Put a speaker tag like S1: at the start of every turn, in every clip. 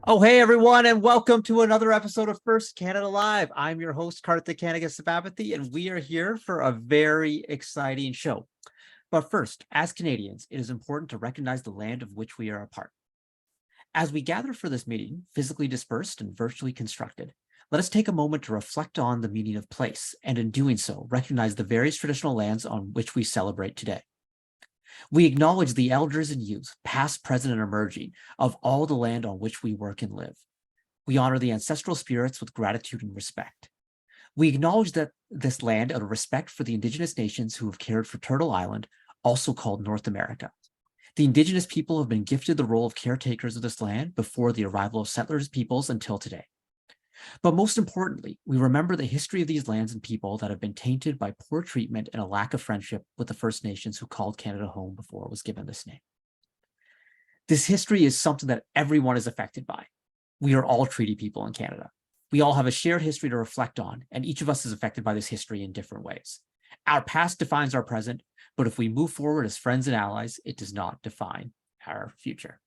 S1: Oh, hey, everyone, and welcome to another episode of First Canada Live. I'm your host, Karthik Kanagasabapathy, and we are here for a very exciting show. But first, as Canadians, it is important to recognize the land of which we are a part. As we gather for this meeting, physically dispersed and virtually constructed, let us take a moment to reflect on the meaning of place, and in doing so, recognize the various traditional lands on which we celebrate today. We acknowledge the elders and youth, past, present, and emerging, of all the land on which we work and live. We honor the ancestral spirits with gratitude and respect. We acknowledge that this land out of respect for the Indigenous nations who have cared for Turtle Island, also called North America. The Indigenous people have been gifted the role of caretakers of this land before the arrival of settlers peoples until today. But most importantly, we remember the history of these lands and people that have been tainted by poor treatment and a lack of friendship with the First Nations who called Canada home before it was given this name. This history is something that everyone is affected by. We are all treaty people in Canada. We all have a shared history to reflect on, and each of us is affected by this history in different ways. Our past defines our present, but if we move forward as friends and allies, it does not define our future.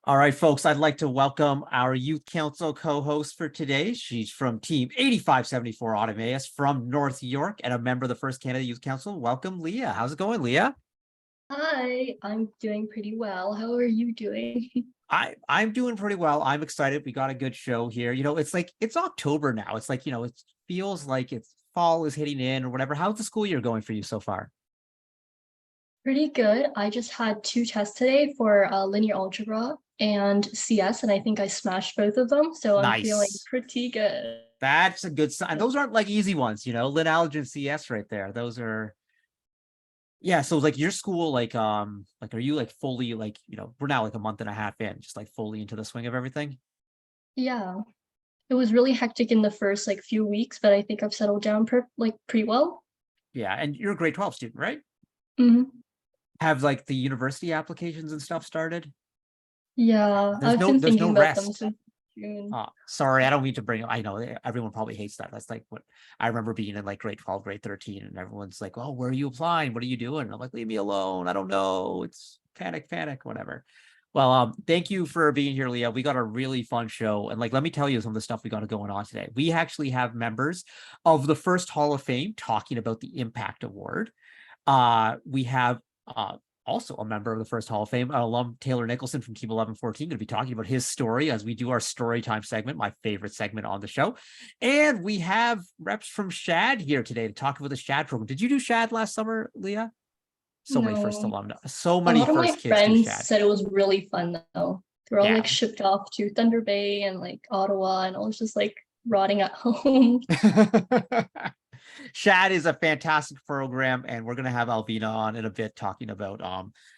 S1: All right, folks, I'd like to welcome our Youth Council co-host for today. She's from Team 8574 Automaeus from North York and a member of the First Canada Youth Council. Welcome, Leah. How's it going, Leah?
S2: Hi, I'm doing pretty well. How are you doing?
S1: I'm doing pretty well. I'm excited. We got a good show here. You know, it's October now. It's like, it feels like it's fall is hitting in or whatever. How's the school year going for you so far?
S2: Pretty good. I just had 2 tests today for linear algebra and CS, and I think I smashed both of them. So I'm feeling pretty good.
S1: That's a good sign. Those aren't like easy ones, lit algebra and CS right there. Those are, yeah. So like your school, are you like fully we're now like a month and a half in, just like fully into the swing of everything?
S2: Yeah, it was really hectic in the first few weeks, but I think I've settled down pretty well.
S1: Yeah, and you're a grade 12 student, right?
S2: Mm-hmm.
S1: Have like the university applications and stuff started?
S2: Yeah,
S1: There's
S2: I've been
S1: there's
S2: thinking
S1: no
S2: about them
S1: rest.
S2: since June.
S1: Sorry, I don't mean to bring. I know everyone probably hates that. That's like what I remember being in like grade 12, grade 13, and everyone's like, "Oh, where are you applying? What are you doing?" And I'm like, "Leave me alone. I don't know. It's panic, whatever." Well, thank you for being here, Leah. We got a really fun show, and let me tell you some of the stuff we got going on today. We actually have members of the First Hall of Fame talking about the Impact Award. We have also a member of the First Hall of Fame, alum Taylor Nicholson from Team 1114, going to be talking about his story as we do our story time segment, my favorite segment on the show. And we have reps from SHAD here today to talk about the SHAD program. Did you do SHAD last summer, Leah? Many first alumni, so many first kids do SHAD.
S2: A lot of my friends said it was really fun though. They were all shipped off to Thunder Bay and Ottawa, and I was just rotting at home.
S1: Shad is a fantastic program, and we're going to have Alvina on in a bit talking about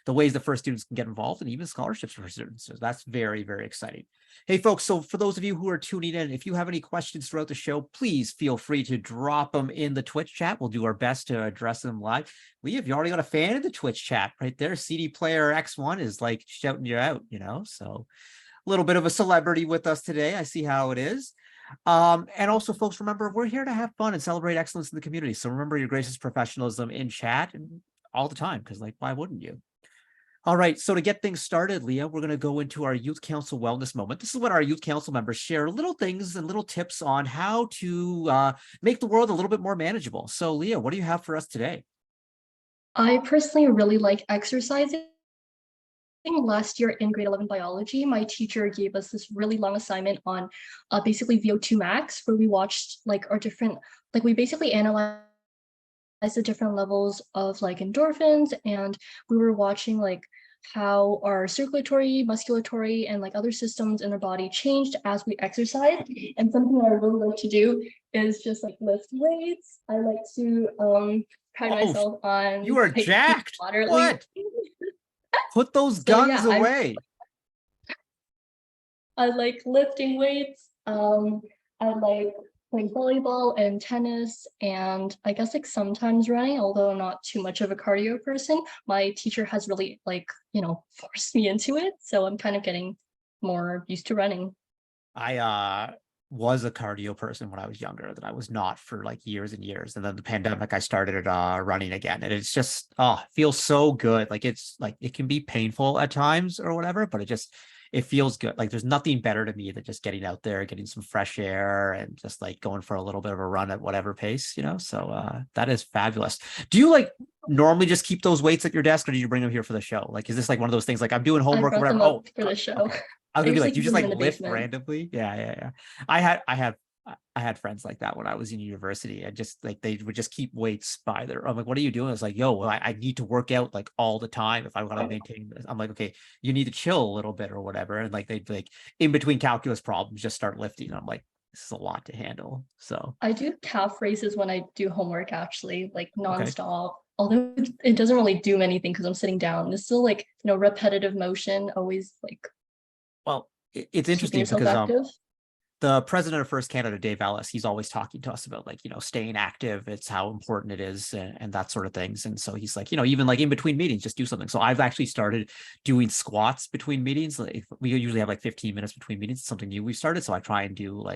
S1: the ways the first students can get involved and even scholarships for students. So that's very, very exciting. Hey, folks, so for those of you who are tuning in, if you have any questions throughout the show, please feel free to drop them in the Twitch chat. We'll do our best to address them live. Leah, if you already got a fan in the Twitch chat right there, CD Player X1 is like shouting you out, so a little bit of a celebrity with us today. I see how it is. And also, folks, remember, we're here to have fun and celebrate excellence in the community. So remember your gracious professionalism in chat and all the time, because why wouldn't you? All right, so to get things started, Leah, we're going to go into our Youth Council Wellness Moment. This is when our Youth Council members share little things and little tips on how to make the world a little bit more manageable. So, Leah, what do you have for us today?
S2: I personally really like exercising. Last year in grade 11 biology, my teacher gave us this really long assignment on basically VO2 max, where we watched our different, we basically analyzed the different levels of endorphins, and we were watching how our circulatory, musculatory, and other systems in our body changed as we exercise. And something that I really like to do is just lift weights. I like to pride myself on
S1: you are jacked.
S2: Moderately.
S1: What? Put those guns away.
S2: I like lifting weights. I like playing volleyball and tennis, and I guess sometimes running, although I'm not too much of a cardio person. My teacher has really forced me into it, so I'm kind of getting more used to running.
S1: I was a cardio person when I was younger, that I was not for years and years. And then the pandemic, I started running again. And it's just, feels so good. It's it can be painful at times or whatever, but it feels good. There's nothing better to me than just getting out there, getting some fresh air, and just going for a little bit of a run at whatever pace, so that is fabulous. Do you normally just keep those weights at your desk, or do you bring them here for the show? Is this one of those things I'm doing homework or whatever?
S2: Oh, for the show.
S1: Okay. I was gonna be you just lift
S2: basement
S1: randomly. Yeah. I had friends like that when I was in university. And just they would just keep weights by their. I'm like, what are you doing? It's yo, well, I need to work out all the time if I want to maintain this. I'm like, okay, you need to chill a little bit or whatever. And they'd in between calculus problems just start lifting. I'm like, this is a lot to handle. So
S2: I do calf raises when I do homework, actually, nonstop. Okay. Although it doesn't really do anything because I'm sitting down. It's still repetitive motion, always
S1: Well, it's interesting because
S2: active.
S1: The president of First Canada, Dave Ellis, he's always talking to us about staying active. It's how important it is, and that sort of things. And so he's even in between meetings, just do something. So I've actually started doing squats between meetings. We usually have 15 minutes between meetings. It's something new we started. So I try and do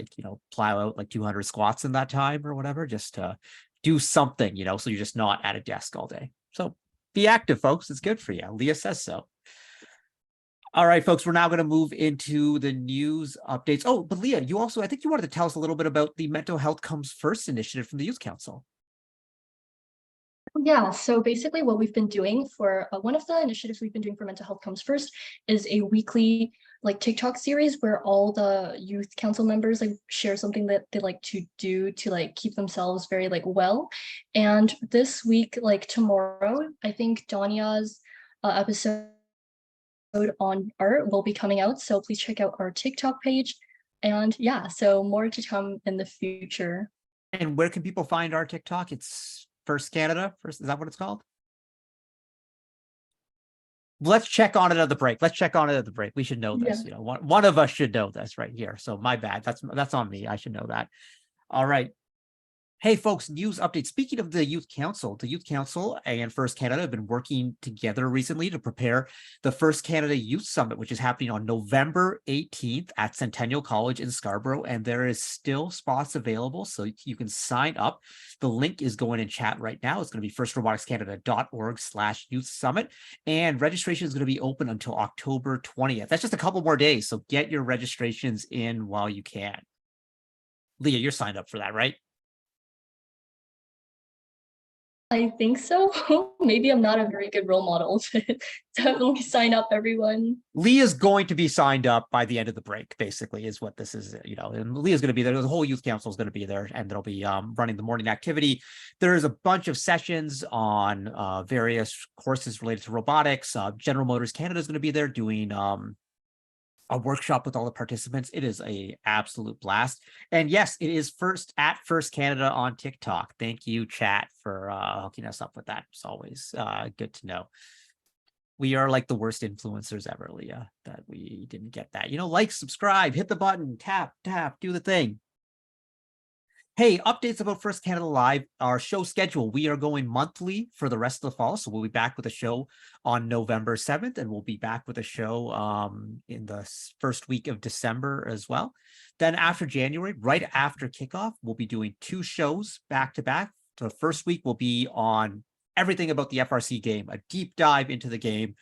S1: plow out 200 squats in that time or whatever, just to do something, so you're just not at a desk all day. So be active, folks. It's good for you. Leah says so. All right, folks, we're now going to move into the news updates. Oh, but Leah, I think you wanted to tell us a little bit about the Mental Health Comes First initiative from the Youth Council.
S2: Yeah, so basically what we've been doing for one of the initiatives we've been doing for Mental Health Comes First is a weekly TikTok series where all the youth council members share something that they like to do to keep themselves very well. And this week, tomorrow, I think Danya's episode on art will be coming out, so please check out our TikTok page. And yeah, so more to come in the future.
S1: And where can people find our TikTok? It's First Canada. Is that what it's called? Let's check on it at the break. We should know this. Yeah. One of us should know this right here. So my bad. That's on me. I should know that. All right. Hey, folks, news update. Speaking of the Youth Council and First Canada have been working together recently to prepare the First Canada Youth Summit, which is happening on November 18th at Centennial College in Scarborough. And there is still spots available, so you can sign up. The link is going in chat right now. It's going to be firstroboticscanada.org/youth summit. And registration is going to be open until October 20th. That's just a couple more days, so get your registrations in while you can. Leah, you're signed up for that, right?
S2: I think so. Maybe I'm not a very good role model to definitely sign up, everyone.
S1: Leah's going to be signed up by the end of the break, basically, is what this is, and Leah's going to be there. The whole youth council is going to be there, and they'll be running the morning activity. There's a bunch of sessions on various courses related to robotics. General Motors Canada is going to be there doing a workshop with all the participants. It is a absolute blast. And yes, it is First Canada on TikTok. Thank you, chat, for hooking us up with that. It's always good to know. We are like the worst influencers ever, Leah, that we didn't get that. Like, subscribe, hit the button, tap, do the thing. Hey, updates about First Canada Live, our show schedule. We are going monthly for the rest of the fall. So we'll be back with a show on November 7th, and we'll be back with a show in the first week of December as well. Then after January, right after kickoff, we'll be doing 2 shows back to back. The first week will be on everything about the FRC game, a deep dive into the game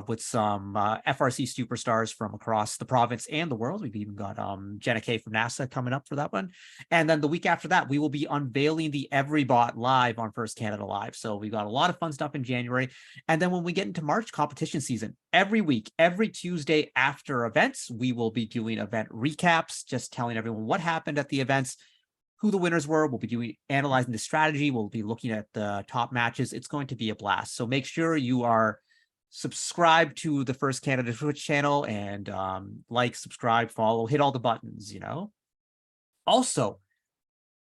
S1: with some FRC superstars from across the province and the world. We've even got Jenna Kay from NASA coming up for that one. And then the week after that, we will be unveiling the EveryBot live on First Canada Live. So we've got a lot of fun stuff in January. And then when we get into March, competition season, every week, every Tuesday after events, we will be doing event recaps, just telling everyone what happened at the events, who the winners were. We'll be analyzing the strategy. We'll be looking at the top matches. It's going to be a blast. So make sure you are subscribed to the First Canada Twitch channel and like, subscribe, follow, hit all the buttons, Also,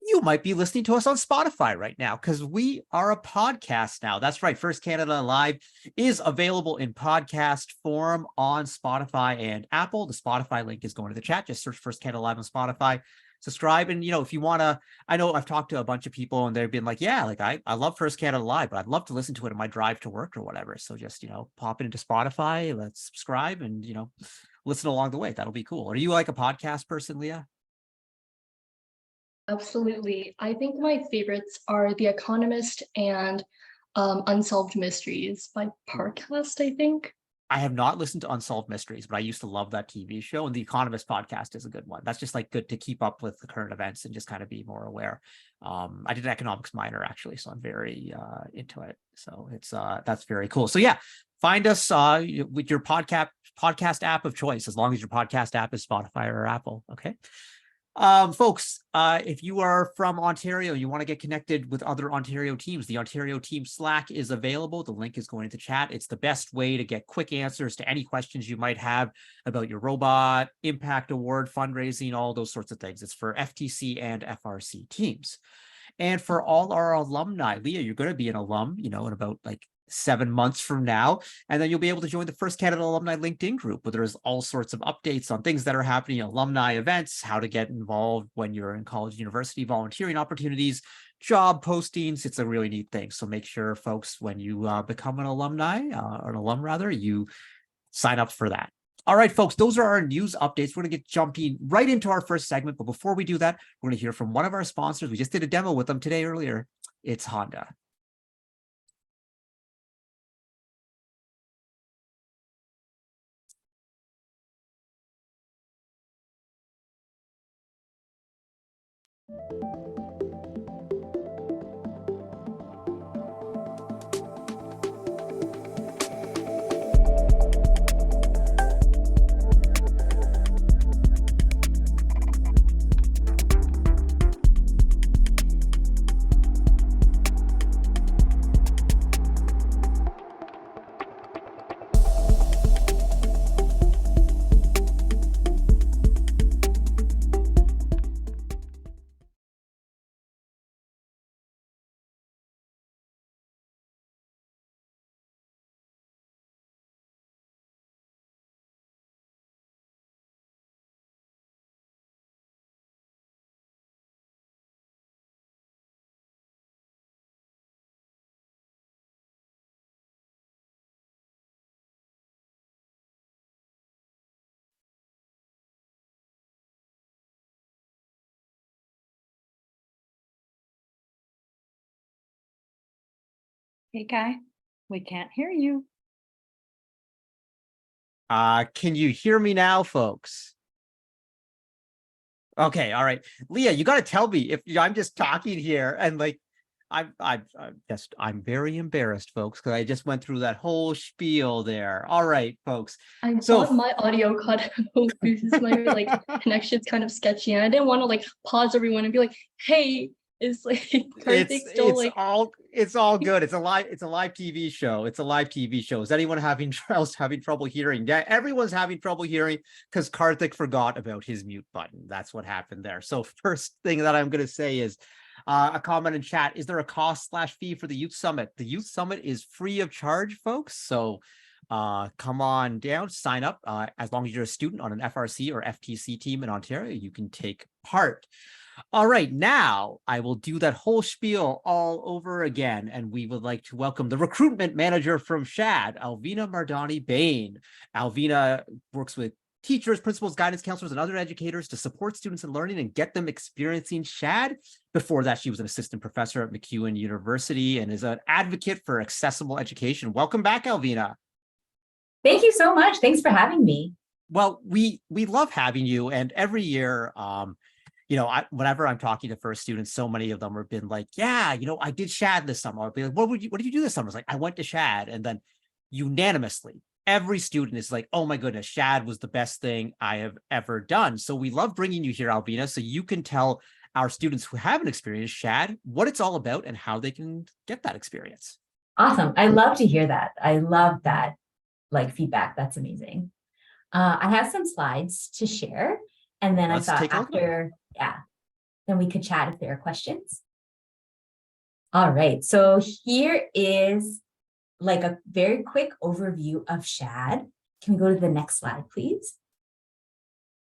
S1: you might be listening to us on Spotify right now because we are a podcast now. That's right. First Canada Live is available in podcast form on Spotify and Apple. The Spotify link is going to the chat. Just search First Canada Live on Spotify. Subscribe. And, if you want to, I know I've talked to a bunch of people and they've been like, yeah, like I love First Canada Live, but I'd love to listen to it in my drive to work or whatever. So just, pop it into Spotify, let's subscribe and, listen along the way. That'll be cool. Are you like a podcast person, Leah?
S2: Absolutely. I think my favorites are The Economist and Unsolved Mysteries by Parcast, I think.
S1: I have not listened to Unsolved Mysteries, but I used to love that TV show. And the Economist podcast is a good one. That's just like good to keep up with the current events and just kind of be more aware. I did an economics minor actually, so I'm very into it. So it's that's very cool. So yeah, find us with your podcast app of choice, as long as your podcast app is Spotify or Apple. Okay. Folks, if you are from Ontario, you want to get connected with other Ontario teams, the Ontario team Slack is available. The link is going into chat. It's the best way to get quick answers to any questions you might have about your robot, impact award, fundraising, all those sorts of things. It's for FTC and FRC teams. And for all our alumni, Leah, you're going to be an alum, in about like 7 months from now, and then you'll be able to join the First Canada Alumni LinkedIn group, where there's all sorts of updates on things that are happening, alumni events, how to get involved when you're in college, university, volunteering opportunities, job postings. It's a really neat thing. So make sure, folks, when you become an alumni, or an alum rather, you sign up for that. All right, folks, those are our news updates. We're going to get jumping right into our first segment. But before we do that, we're going to hear from one of our sponsors. We just did a demo with them today earlier. It's Honda.
S3: Hey, Guy, we can't hear you.
S1: Can you hear me now, folks? Okay, all right. Leah, you got to tell me if I'm just talking here and like I'm very embarrassed, folks, because I just went through that whole spiel there. All right, folks.
S2: I
S1: So
S2: thought my audio cut out because my connection's kind of sketchy, and I didn't want to pause everyone and be like, "Hey, is like
S1: It's
S2: Karthik still like
S1: it's all good. It's a live TV show. It's a live TV show. Is anyone else having trouble hearing? Yeah, everyone's having trouble hearing because Karthik forgot about his mute button. That's what happened there. So first thing that I'm going to say is a comment in chat. Is there a cost/fee for the Youth Summit? The Youth Summit is free of charge, folks. So come on down, sign up. As long as you're a student on an FRC or FTC team in Ontario, you can take part. All right, now I will do that whole spiel all over again, and we would like to welcome the recruitment manager from SHAD, Alvina Mardani-Bain. Alvina works with teachers, principals, guidance counselors, and other educators to support students in learning and get them experiencing SHAD. Before that, she was an assistant professor at MacEwan University and is an advocate for accessible education. Welcome back, Alvina.
S4: Thank you so much. Thanks for having me.
S1: Well, we love having you, and every year, whenever I'm talking to first students, so many of them have been like, yeah, I did SHAD this summer. I'll be like, what did you do this summer? It's like, I went to SHAD. And then unanimously, every student is like, oh my goodness, SHAD was the best thing I have ever done. So we love bringing you here, Alvina, so you can tell our students who haven't experienced SHAD what it's all about and how they can get that experience.
S4: Awesome. I love to hear that. I love that feedback. That's amazing. I have some slides to share. And then
S1: Let's
S4: I thought
S1: take a look.
S4: then we could chat if there are questions. All right, so here is a very quick overview of SHAD. Can we go to the next slide, please?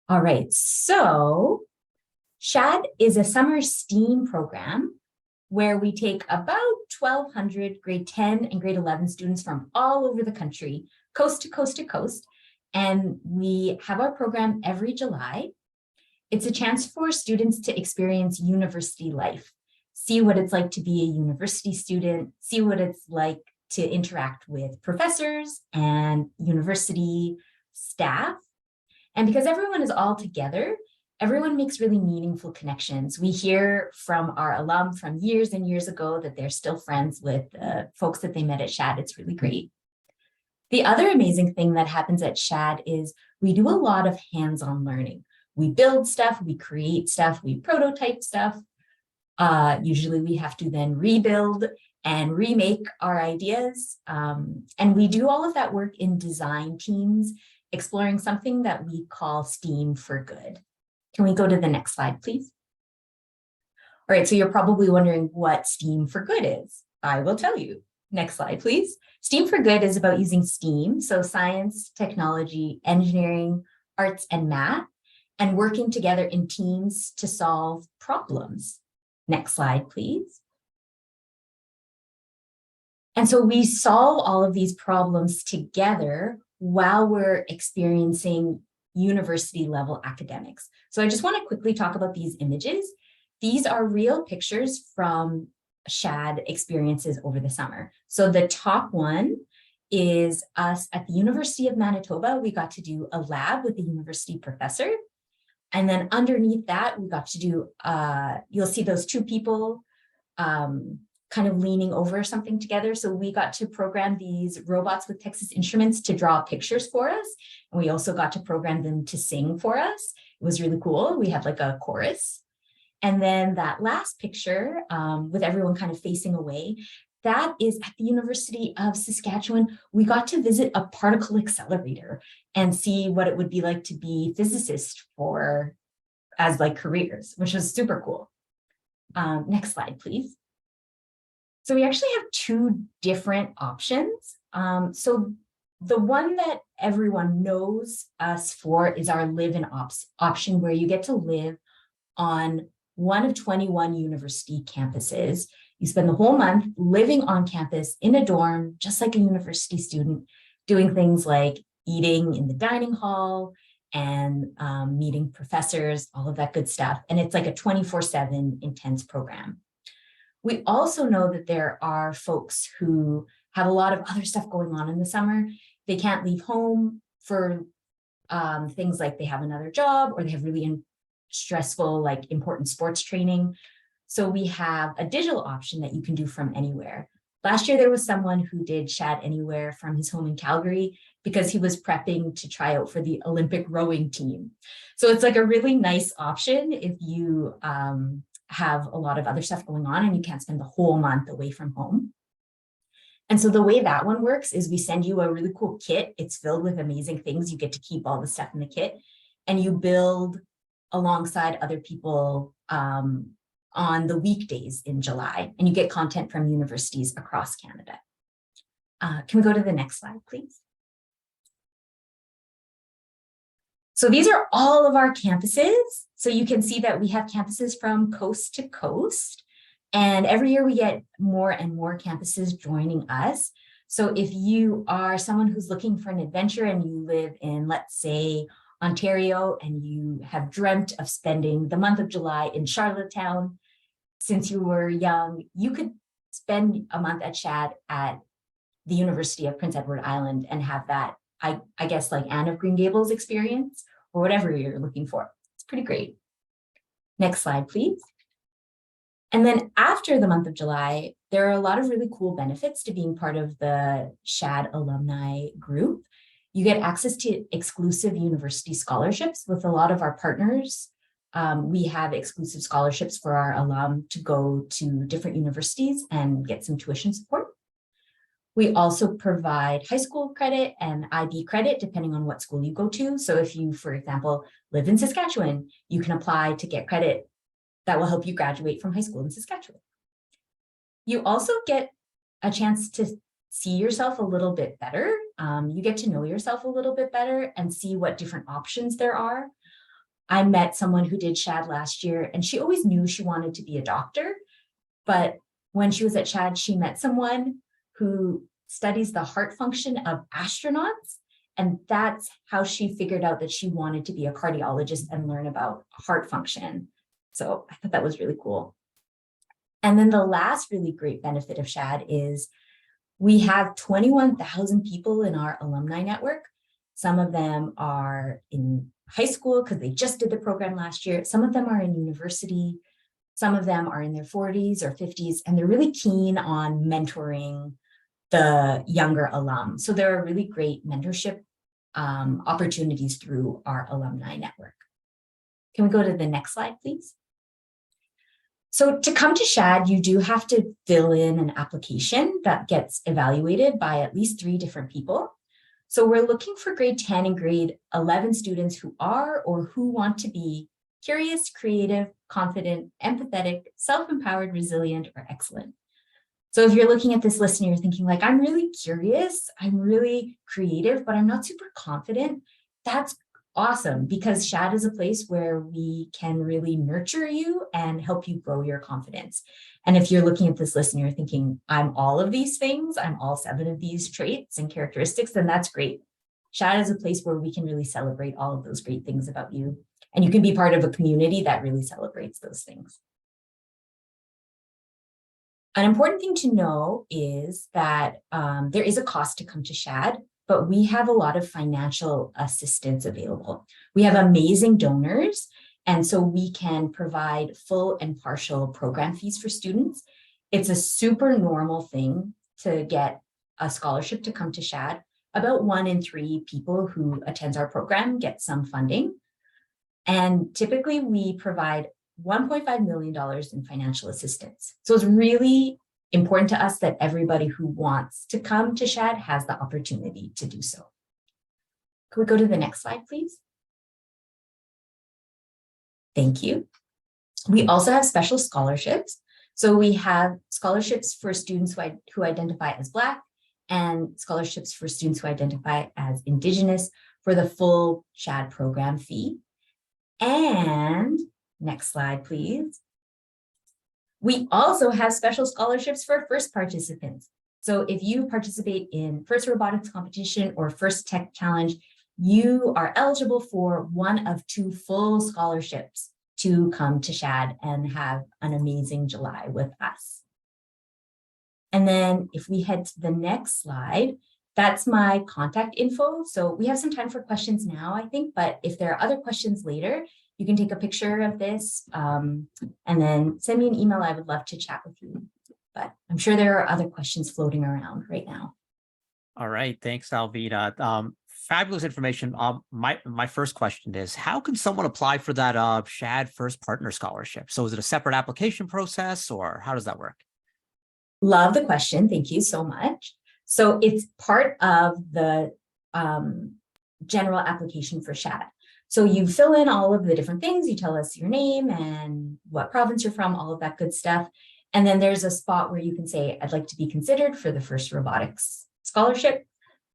S4: All right, so SHAD is a summer STEAM program where we take about 1,200 grade 10 and grade 11 students from all over the country, coast to coast to coast, and we have our program every July. It's a chance for students to experience university life, see what it's like to be a university student, see what it's like to interact with professors and university staff. And because everyone is all together, everyone makes really meaningful connections. We hear from our alum from years and years ago that they're still friends with folks that they met at SHAD. It's really great. The other amazing thing that happens at SHAD is we do a lot of hands-on learning. We build stuff, we create stuff, we prototype stuff. Usually we have to then rebuild and remake our ideas. And we do all of that work in design teams, exploring something that we call STEAM for Good. Can we go to the next slide, please? All right, so you're probably wondering what STEAM for Good is. I will tell you. Next slide, please. STEAM for Good is about using STEAM, so science, technology, engineering, arts, and math, and working together in teams to solve problems. Next slide, please. And so we solve all of these problems together while we're experiencing university level academics. So I just want to quickly talk about these images. These are real pictures from SHAD experiences over the summer. So the top one is us at the University of Manitoba. We got to do a lab with the university professor. And then underneath that, we got to do, you'll see those two people kind of leaning over something together. So we got to program these robots with Texas Instruments to draw pictures for us. And we also got to program them to sing for us. It was really cool. We had a chorus. And then that last picture with everyone kind of facing away, that is at the University of Saskatchewan. We got to visit a particle accelerator and see what it would be like to be physicists as careers, which was super cool. Next slide, please. So we actually have two different options. So the one that everyone knows us for is our live-in option, where you get to live on one of 21 university campuses. You spend the whole month living on campus in a dorm, just like a university student, doing things like eating in the dining hall and meeting professors, all of that good stuff. And it's like a 24/7 intense program. We also know that there are folks who have a lot of other stuff going on in the summer. They can't leave home for things like they have another job or they have really stressful, important sports training. So we have a digital option that you can do from anywhere. Last year, there was someone who did SHAD Anywhere from his home in Calgary because he was prepping to try out for the Olympic rowing team. So it's a really nice option if you have a lot of other stuff going on and you can't spend the whole month away from home. And so the way that one works is we send you a really cool kit. It's filled with amazing things. You get to keep all the stuff in the kit and you build alongside other people on the weekdays in July, and you get content from universities across Canada. Can we go to the next slide, please? So these are all of our campuses. So you can see that we have campuses from coast to coast. And every year we get more and more campuses joining us. So if you are someone who's looking for an adventure and you live in, let's say, Ontario, and you have dreamt of spending the month of July in Charlottetown since you were young, you could spend a month at SHAD at the University of Prince Edward Island and have that, I guess, like Anne of Green Gables experience or whatever you're looking for. It's pretty great. Next slide, please. And then after the month of July, there are a lot of really cool benefits to being part of the SHAD alumni group. You get access to exclusive university scholarships with a lot of our partners. We have exclusive scholarships for our alum to go to different universities and get some tuition support. We also provide high school credit and IB credit, depending on what school you go to. So if you, for example, live in Saskatchewan, you can apply to get credit that will help you graduate from high school in Saskatchewan. You also get a chance to see yourself a little bit better. You get to know yourself a little bit better and see what different options there are. I met someone who did SHAD last year, and she always knew she wanted to be a doctor. But when she was at SHAD, she met someone who studies the heart function of astronauts. And that's how she figured out that she wanted to be a cardiologist and learn about heart function. So I thought that was really cool. And then the last really great benefit of SHAD is we have 21,000 people in our alumni network. Some of them are in high school because they just did the program last year. Some of them are in university. Some of them are in their 40s or 50s, and they're really keen on mentoring the younger alum. So there are really great mentorship opportunities through our alumni network. Can we go to the next slide, please? So to come to SHAD, you do have to fill in an application that gets evaluated by at least 3 different people. So we're looking for grade 10 and grade 11 students who are or who want to be curious, creative, confident, empathetic, self-empowered, resilient, or excellent. So if you're looking at this list and you're thinking like, I'm really curious, I'm really creative, but I'm not super confident, that's awesome, because SHAD is a place where we can really nurture you and help you grow your confidence. And if you're looking at this list and you're thinking, I'm all of these things, I'm all 7 of these traits and characteristics, then that's great. SHAD is a place where we can really celebrate all of those great things about you. And you can be part of a community that really celebrates those things. An important thing to know is that there is a cost to come to SHAD, but we have a lot of financial assistance available. We have amazing donors, and so we can provide full and partial program fees for students. It's a super normal thing to get a scholarship to come to SHAD. About 1 in 3 people who attends our program get some funding. And typically we provide $1.5 million in financial assistance. So it's really important to us that everybody who wants to come to SHAD has the opportunity to do so. Could we go to the next slide, please? Thank you. We also have special scholarships. So we have scholarships for students who identify as Black and scholarships for students who identify as Indigenous for the full SHAD program fee. And next slide, please. We also have special scholarships for first participants. So if you participate in first robotics competition or first tech challenge, you are eligible for 1 of 2 full scholarships to come to SHAD and have an amazing July with us. And then if we head to the next slide, that's my contact info. So we have some time for questions now, I think, but if there are other questions later, you can take a picture of this and then send me an email. I would love to chat with you, but I'm sure there are other questions floating around right now.
S1: All right. Thanks, Alvina. fabulous information. My first question is, how can someone apply for that SHAD First Partner Scholarship? So is it a separate application process, or how does that work?
S4: Love the question. Thank you so much. So it's part of the general application for SHAD. So you fill in all of the different things. You tell us your name and what province you're from, all of that good stuff. And then there's a spot where you can say, I'd like to be considered for the first robotics scholarship.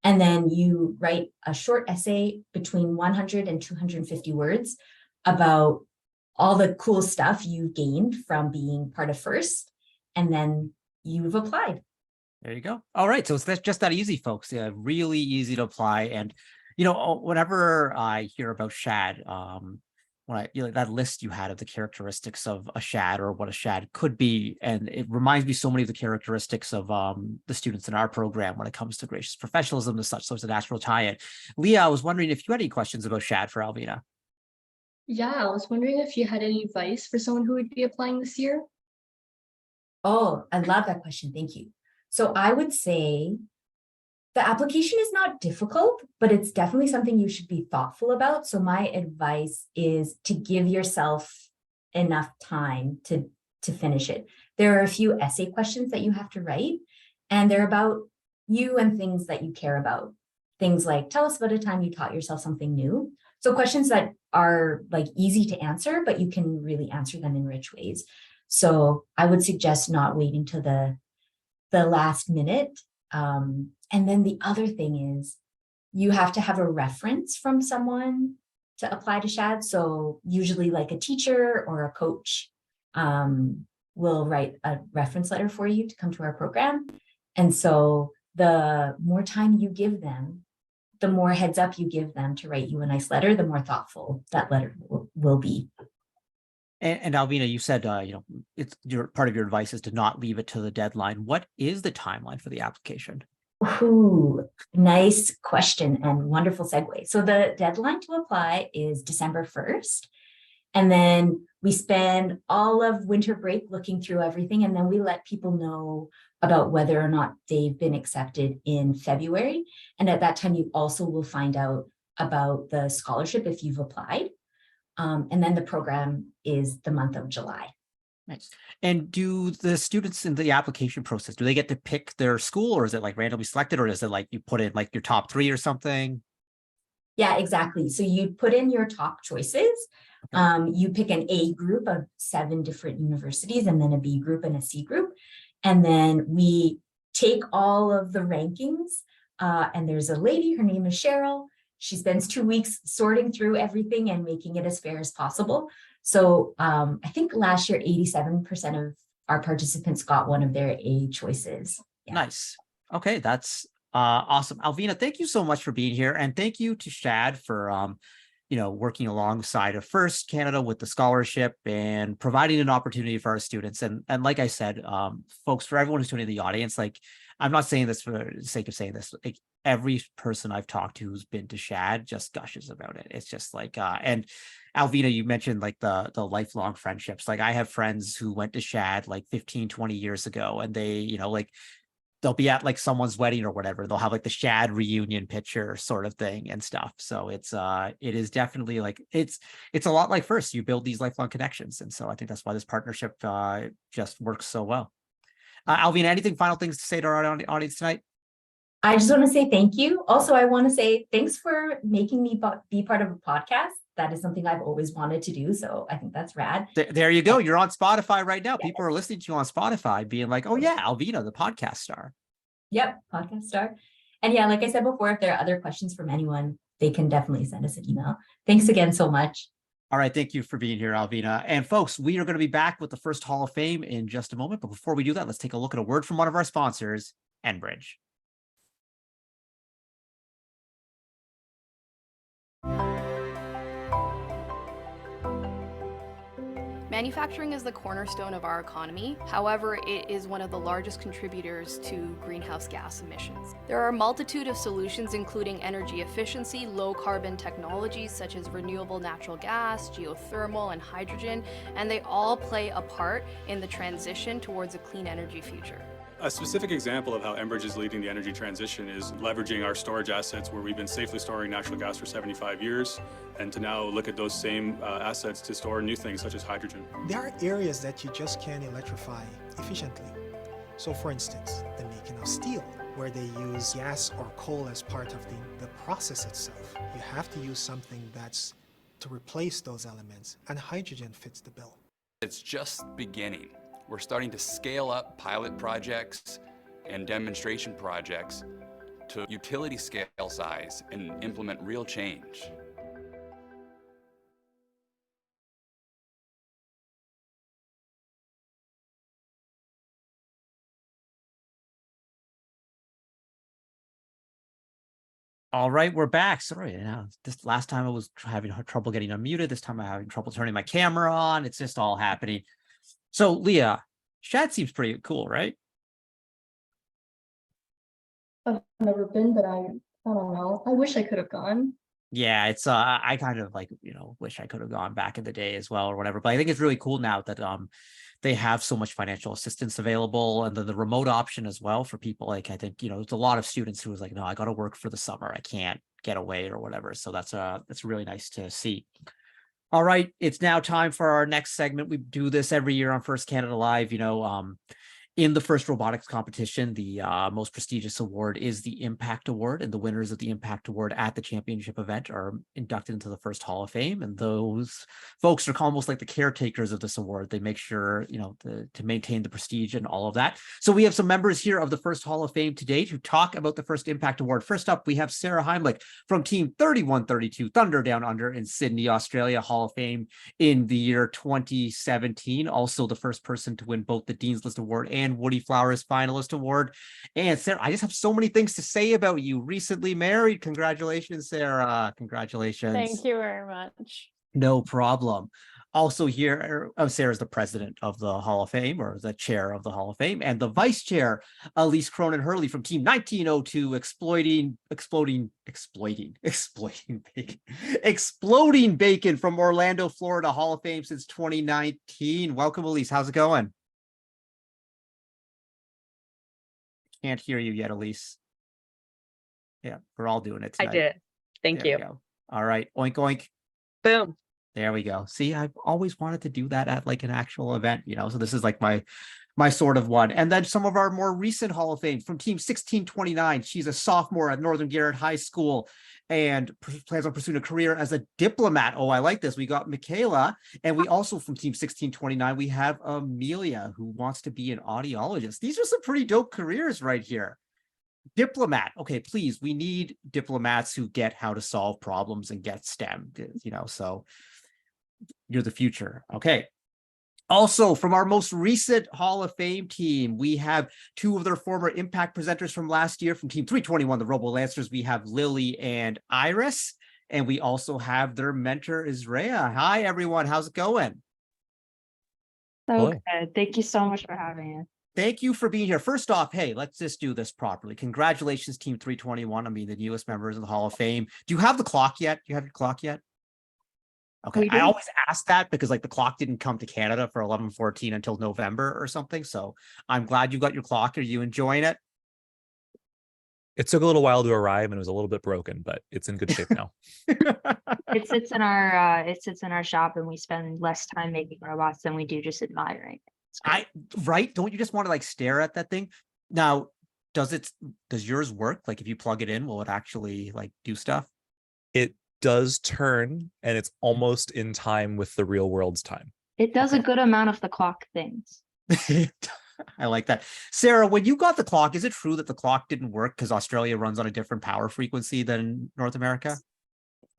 S4: And then you write a short essay between 100 and 250 words about all the cool stuff you've gained from being part of FIRST. And then you've applied.
S1: There you go. All right. So that's just that easy, folks. Yeah, really easy to apply. And, whenever I hear about SHAD, that list you had of the characteristics of a SHAD or what a SHAD could be, and it reminds me so many of the characteristics of the students in our program when it comes to gracious professionalism and such. So it's a natural tie-in. Leah, I was wondering if you had any questions about SHAD for Alvina.
S2: Yeah, I was wondering if you had any advice for someone who would be applying this year.
S4: Oh, I love that question. Thank you. So I would say the application is not difficult, but it's definitely something you should be thoughtful about. So my advice is to give yourself enough time to finish it. There are a few essay questions that you have to write, and they're about you and things that you care about. Things like, tell us about a time you taught yourself something new. So questions that are like easy to answer, but you can really answer them in rich ways. So I would suggest not waiting till the last minute. And then the other thing is you have to have a reference from someone to apply to SHAD. So usually like a teacher or a coach will write a reference letter for you to come to our program. And so the more time you give them, the more heads up you give them to write you a nice letter, the more thoughtful that letter will be.
S1: And Alvina, you said, it's part of your advice is to not leave it to the deadline. What is the timeline for the application?
S4: Ooh, nice question and wonderful segue. So the deadline to apply is December 1st. And then we spend all of winter break looking through everything. And then we let people know about whether or not they've been accepted in February. And at that time, you also will find out about the scholarship if you've applied. And then the program is the month of July.
S1: Nice. And do the students in the application process, do they get to pick their school, or is it like randomly selected, or is it like you put in like your top 3 or something?
S4: Yeah, exactly. So you put in your top choices. Okay. You pick an A group of 7 different universities, and then a B group and a C group. And then we take all of the rankings. And there's a lady, her name is Cheryl. She spends 2 weeks sorting through everything and making it as fair as possible. So I think last year, 87% of our participants got one of their A choices. Yeah.
S1: Nice. Okay, that's awesome. Alvina, thank you so much for being here. And thank you to SHAD for, working alongside of FIRST Canada with the scholarship and providing an opportunity for our students. And like I said, folks, for everyone who's tuning in the audience, like, I'm not saying this for the sake of saying this, like every person I've talked to who's been to SHAD just gushes about it. It's just like, and Alvina, you mentioned like the lifelong friendships. Like I have friends who went to SHAD like 15, 20 years ago, and they, like they'll be at like someone's wedding or whatever. They'll have like the SHAD reunion picture sort of thing and stuff. So it is definitely like, it's a lot like FIRST. You build these lifelong connections. And so I think that's why this partnership just works so well. Alvina, anything final things to say to our audience tonight?
S4: I just want to say thank you. Also, I want to say thanks for making me be part of a podcast. That is something I've always wanted to do. So I think that's rad.
S1: There you go. You're on Spotify right now. Yeah. People are listening to you on Spotify being like, oh yeah, Alvina, the podcast star.
S4: Yep, podcast star. And yeah, like I said before, if there are other questions from anyone, they can definitely send us an email. Thanks again so much.
S1: All right. Thank you for being here, Alvina. And folks, we are going to be back with the FIRST Hall of Fame in just a moment. But before we do that, let's take a look at a word from one of our sponsors, Enbridge.
S5: Manufacturing is the cornerstone of our economy. However, it is one of the largest contributors to greenhouse gas emissions. There are a multitude of solutions, including energy efficiency, low carbon technologies such as renewable natural gas, geothermal, and hydrogen, and they all play a part in the transition towards a clean energy future.
S6: A specific example of how Enbridge is leading the energy transition is leveraging our storage assets where we've been safely storing natural gas for 75 years, and to now look at those same assets to store new things such as hydrogen.
S7: There are areas that you just can't electrify efficiently. So for instance, the making of steel, where they use gas or coal as part of the process itself. You have to use something that's to replace those elements, and hydrogen fits the bill.
S8: It's just beginning. We're starting to scale up pilot projects and demonstration projects to utility scale size and implement real change.
S1: All right, we're back. Sorry, this last time I was having trouble getting unmuted. This time I'm having trouble turning my camera on. It's just all happening. So, Leah, Shad seems pretty cool, right?
S2: I've never been, but I don't know. I wish I could have gone.
S1: Yeah, it's I kind of like, wish I could have gone back in the day as well or whatever. But I think it's really cool now that they have so much financial assistance available, and then the remote option as well for people. Like, I think, there's a lot of students who was like, no, I got to work for the summer. I can't get away or whatever. So that's really nice to see. All right, it's now time for our next segment. We do this every year on First Canada Live. In the first robotics competition, the most prestigious award is the Impact Award, and the winners of the Impact Award at the championship event are inducted into the first Hall of Fame. And those folks are almost like the caretakers of this award. They make sure, to maintain the prestige and all of that. So we have some members here of the first Hall of Fame today to talk about the first Impact Award. First up, we have Sarah Heimlich from Team 3132 Thunder Down Under in Sydney, Australia, Hall of Fame in the year 2017. Also the first person to win both the Dean's List Award and Woody Flowers Finalist Award. And Sarah, I just have so many things to say about you. Recently married. Congratulations, Sarah. Congratulations.
S9: Thank you very much.
S1: No problem. Also here, Sarah's the president of the Hall of Fame, or the chair of the Hall of Fame, and the vice chair, Elise Cronin-Hurley from Team 1902, Exploding Bacon from Orlando, Florida, Hall of Fame since 2019. Welcome, Elise. How's it going? Can't hear you yet, Elise. Yeah, we're all doing it tonight.
S10: I did. Thank
S1: There
S10: you.
S1: we go. All right, oink oink.
S10: Boom.
S1: There we go. See, I've always wanted to do that at like an actual event, so this is like my sort of one. And then some of our more recent Hall of Fame from Team 1629. She's a sophomore at Northern Garrett High School and plans on pursuing a career as a diplomat. Oh, I like this. We got Michaela. And we also, from Team 1629, we have Amelia, who wants to be an audiologist. These are some pretty dope careers right here. Diplomat. Okay, please, we need diplomats who get how to solve problems and get STEM, so you're the future. Okay. Also, from our most recent Hall of Fame team, we have two of their former Impact presenters from last year. From Team 321, the Robo Lancers, we have Lily and Iris. And we also have their mentor, Isrea. Hi, everyone. How's it going?
S3: So good. Thank you so much for having us.
S1: Thank you for being here. First off, hey, let's just do this properly. Congratulations, Team 321, on being the newest members of the Hall of Fame. Do you have the clock yet? Do you have your clock yet? Okay, I always ask that because like the clock didn't come to Canada for 11/14 until November or something. So I'm glad you got your clock. Are you enjoying it?
S11: It took a little while to arrive and it was a little bit broken, but it's in good shape now.
S3: It sits in our shop, and we spend less time making robots than we do just admiring it.
S1: Right? Don't you just want to like stare at that thing? Now, does yours work? Like if you plug it in, will it actually like do stuff?
S11: It does turn, and it's almost in time with the real world's time.
S3: It does a good amount of the clock things.
S1: I like that. Sarah, when you got the clock, is it true that the clock didn't work because Australia runs on a different power frequency than North America?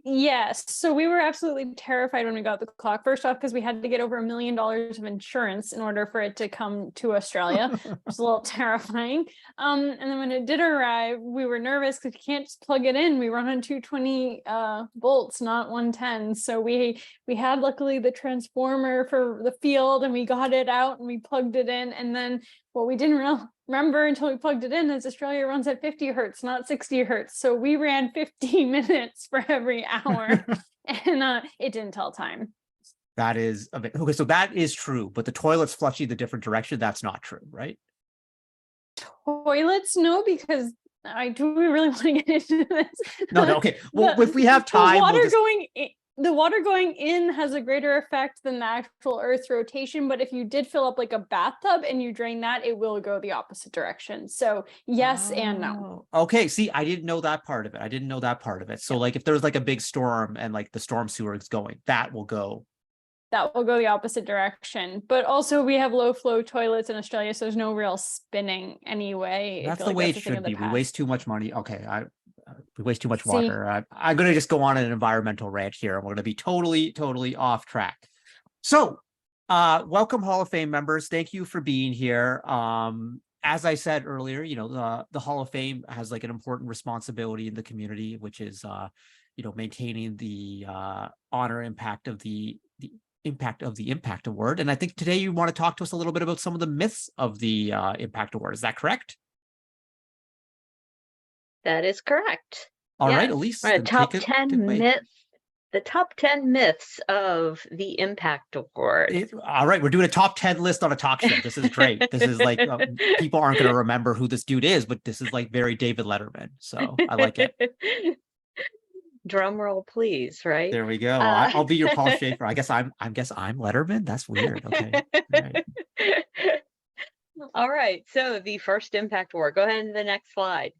S9: Yes. So we were absolutely terrified when we got the clock. First off, because we had to get over $1 million of insurance in order for it to come to Australia, which was a little terrifying. And then when it did arrive, we were nervous because you can't just plug it in. We run on 220 volts, not 110. So we had luckily the transformer for the field, and we got it out and we plugged it in. And then what we didn't remember until we plugged it in is Australia runs at 50 hertz, not 60 hertz. So we ran 50 minutes for every hour and it didn't tell time.
S1: That is a bit, okay. So that is true, but the toilets flush you the different direction. That's not true, right?
S9: toilets, no, because do we really want to get into this?
S1: No, okay. Well, if we have time,
S9: the water
S1: we'll just...
S9: the water going in has a greater effect than the actual Earth's rotation. But if you did fill up like a bathtub and you drain that, it will go the opposite direction. So yes and no.
S1: Okay. See, I didn't know that part of it. So like if there's like a big storm and like the storm sewer is going, that will go
S9: the opposite direction. But also we have low flow toilets in Australia, so there's no real spinning anyway.
S1: That's the way it should be. We waste too much money. Okay, we waste too much
S9: See?
S1: water. I'm going to just go on an environmental rant here. I'm going to be totally off track. So, welcome Hall of Fame members. Thank you for being here. As I said earlier, you know, the Hall of Fame has like an important responsibility in the community, which is, you know, maintaining the honor impact of the Impact Award. And I think today you want to talk to us a little bit about some of the myths of the Impact Award. Is that correct?
S10: That is correct.
S1: All right,
S10: Yes.
S1: Elise.
S10: Right,
S1: then
S10: top
S1: take it
S10: 10
S1: away.
S10: myths. The top 10 myths of the Impact Award.
S1: All right, we're doing a top 10 list on a talk show. This is great. This is like, people aren't going to remember who this dude is, but this is like very David Letterman. So I like it.
S10: Drum roll, please. Right.
S1: There we go. I'll be your Paul Schaefer. I guess I'm Letterman. That's weird. Okay. All right.
S10: All right. So the first Impact Award. Go ahead to the next slide.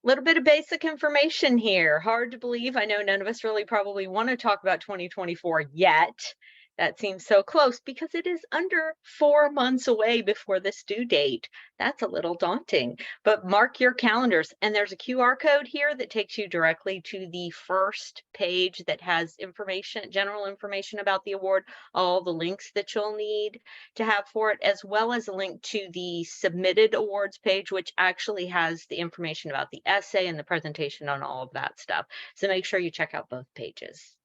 S10: Little bit of basic information here. Hard to believe. I know none of us really probably want to talk about 2024 yet. That seems so close because it is under 4 months away before this due date. That's a little daunting, but mark your calendars. And there's a QR code here that takes you directly to the first page that has information, general information about the award, all the links that you'll need to have for it, as well as a link to the submitted awards page, which actually has the information about the essay and the presentation on all of that stuff. So make sure you check out both pages.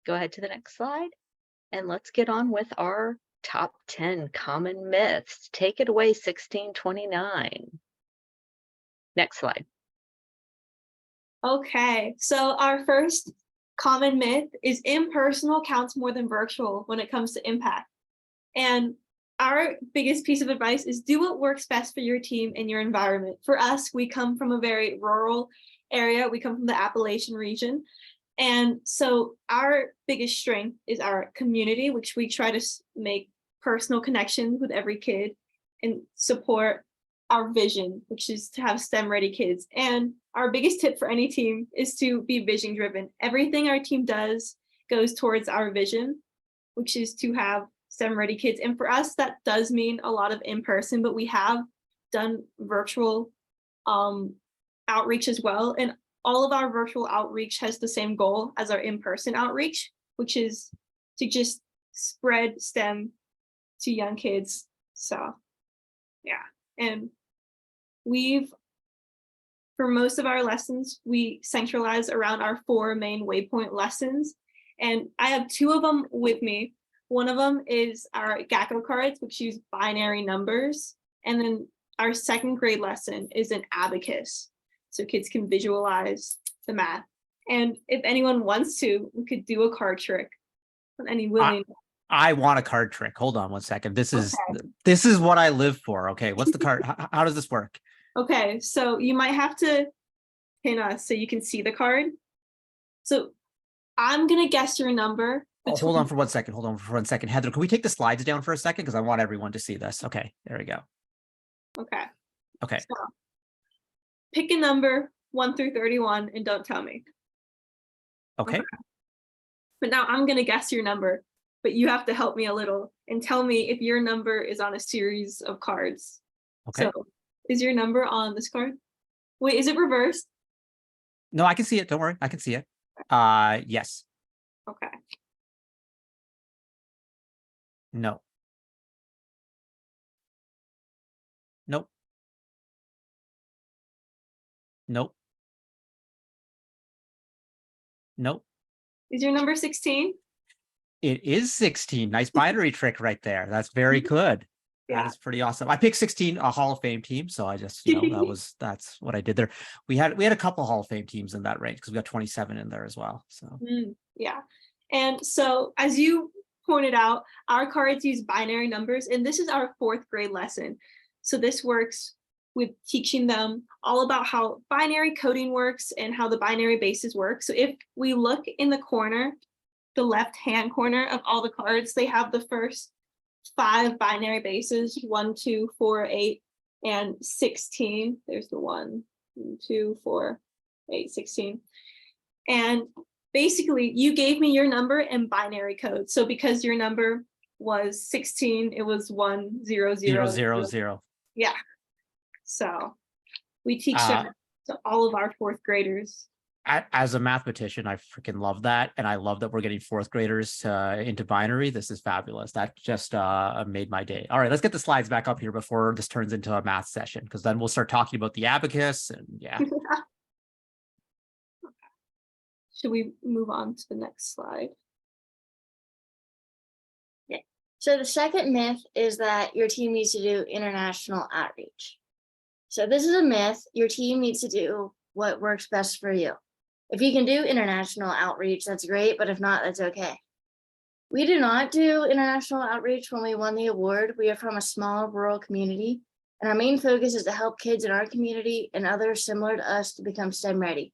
S10: Go ahead to the next slide. And let's get on with our top 10 common myths. Take it away, 1629. Next slide.
S12: Okay, so our first common myth is impersonal counts more than virtual when it comes to impact. And our biggest piece of advice is do what works best for your team and your environment. For us, we come from a very rural area. We come from the Appalachian region. And so our biggest strength is our community, which we try to make personal connections with every kid and support our vision, which is to have STEM ready kids. And our biggest tip for any team is to be vision driven. Everything our team does goes towards our vision, which is to have STEM ready kids. And for us, that does mean a lot of in person, but we have done virtual outreach as well. And all of our virtual outreach has the same goal as our in-person outreach, which is to just spread STEM to young kids. So, yeah. And for most of our lessons, we centralize around our 4 main waypoint lessons. And I have 2 of them with me. One of them is our GACO cards, which use binary numbers. And then our 2nd grade lesson is an abacus, so kids can visualize the math. And if anyone wants to, we could do a card trick on any willing.
S1: I want a card trick. Hold on one second. This is what I live for. Okay, what's the card? How does this work?
S12: Okay, so you might have to pin us so you can see the card. So I'm gonna guess your number.
S1: Hold on for 1 second. Hold on for 1 second. Heather, can we take the slides down for a second? Because I want everyone to see this. Okay, there we go.
S12: Okay.
S1: Okay.
S12: So, pick a number 1 through 31 and don't tell me.
S1: Okay.
S12: But now I'm gonna guess your number, but you have to help me a little and tell me if your number is on a series of cards.
S1: Okay.
S12: So is your number on this card? Wait, is it reversed?
S1: No, I can see it. Don't worry. I can see it. Yes.
S12: Okay.
S1: No. Nope. Nope. Nope.
S12: Is your number 16?
S1: It is 16. Nice binary trick right there. That's very good.
S12: Yeah.
S1: That is pretty awesome. I picked 16, a Hall of Fame team. So I just, that's what I did there. We had a couple Hall of Fame teams in that range because we got 27 in there as well. So
S12: yeah. And so as you pointed out, our cards use binary numbers, and this is our 4th grade lesson. So this works with teaching them all about how binary coding works and how the binary bases work. So if we look in the corner, the left-hand corner of all the cards, they have the first 5 binary bases, 1, 2, 4, 8, and 16. There's the 1, 2, 4, 8, 16. And basically, you gave me your number in binary code. So because your number was 16, it was 1, 0, 0,
S1: 0, 0, 0.
S12: Yeah. So we teach that to all of our 4th graders.
S1: As a mathematician, I freaking love that. And I love that we're getting 4th graders into binary. This is fabulous. That just made my day. All right, let's get the slides back up here before this turns into a math session, because then we'll start talking about the abacus and yeah.
S12: Should we move on to the next slide?
S13: Yeah. So the second myth is that your team needs to do international outreach. So this is a myth. Your team needs to do what works best for you. If you can do international outreach, that's great, but if not, that's okay. We do not do international outreach when we won the award. We are from a small rural community, and our main focus is to help kids in our community and others similar to us to become STEM ready.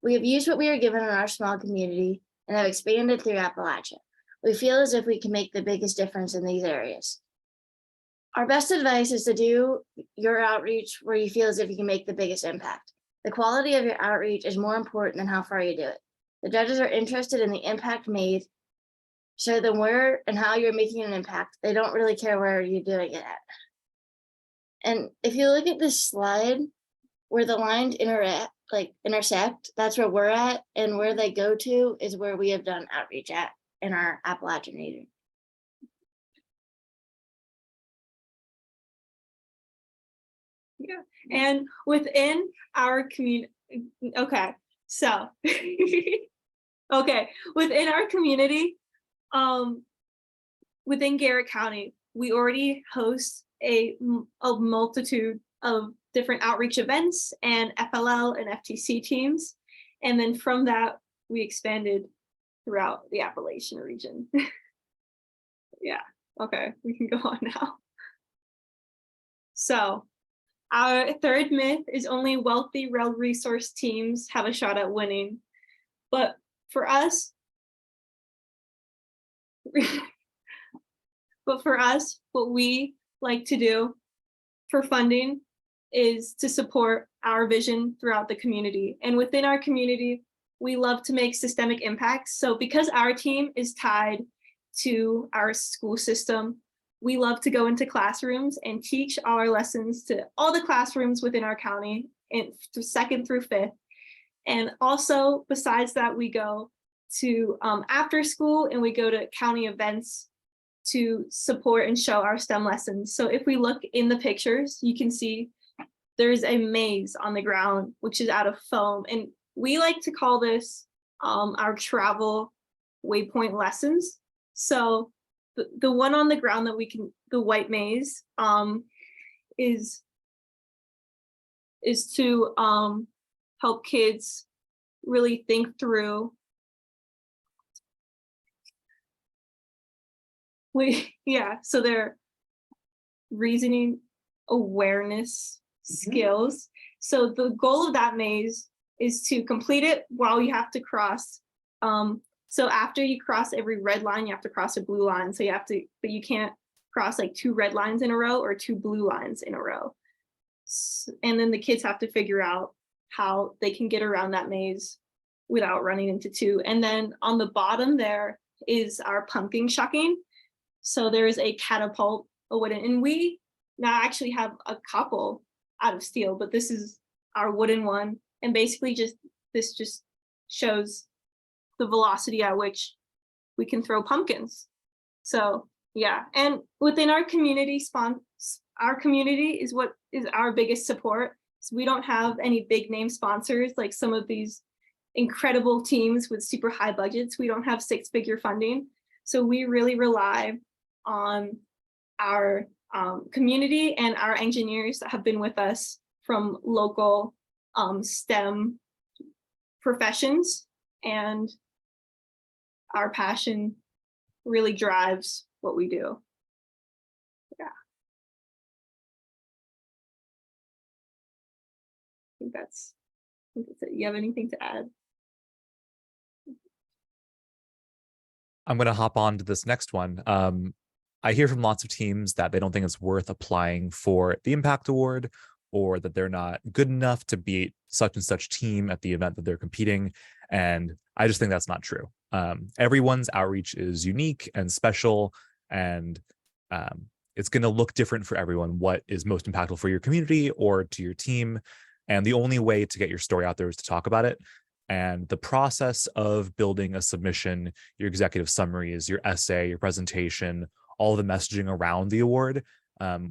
S13: We have used what we are given in our small community and have expanded through Appalachia. We feel as if we can make the biggest difference in these areas. Our best advice is to do your outreach where you feel as if you can make the biggest impact. The quality of your outreach is more important than how far you do it. The judges are interested in the impact made. Show them where and how you're making an impact. They don't really care where you're doing it at. And if you look at this slide where the lines intersect, that's where we're at, and where they go to is where we have done outreach at in our Appalachian region.
S12: Yeah, and within our community, okay, so, okay, within our community, within Garrett County, we already host a multitude of different outreach events and FLL and FTC teams. And then from that, we expanded throughout the Appalachian region. Yeah, okay, we can go on now. So our third myth is only wealthy, well-resourced teams have a shot at winning. But for us, what we like to do for funding is to support our vision throughout the community. And within our community, we love to make systemic impacts. So because our team is tied to our school system, we love to go into classrooms and teach our lessons to all the classrooms within our county, and 2nd through 5th. And also, besides that, we go to after school and we go to county events to support and show our STEM lessons. So if we look in the pictures, you can see there's a maze on the ground, which is out of foam. And we like to call this our travel waypoint lessons. So the one on the ground that we can, the white maze, is to help kids really think through. So they're reasoning awareness skills. So the goal of that maze is to complete it while you have to cross. So after you cross every red line, you have to cross a blue line. So but you can't cross like 2 red lines in a row or 2 blue lines in a row. And then the kids have to figure out how they can get around that maze without running into 2. And then on the bottom there is our pumpkin shucking. So there's a catapult, and we now actually have a couple out of steel, but this is our wooden one. And basically this just shows the velocity at which we can throw pumpkins. So yeah, and within our community, our community is what is our biggest support. So we don't have any big name sponsors like some of these incredible teams with super high budgets. We don't have 6-figure funding. So we really rely on our community and our engineers that have been with us from local STEM professions, and our passion really drives what we do. Yeah. think that's it. You have anything to add?
S11: I'm going to hop on to this next one. I hear from lots of teams that they don't think it's worth applying for the Impact Award, or that they're not good enough to beat such and such team at the event that they're competing. And I just think that's not true. Everyone's outreach is unique and special, and it's going to look different for everyone, what is most impactful for your community or to your team. And the only way to get your story out there is to talk about it. And the process of building a submission, your executive summaries, your essay, your presentation, all the messaging around the award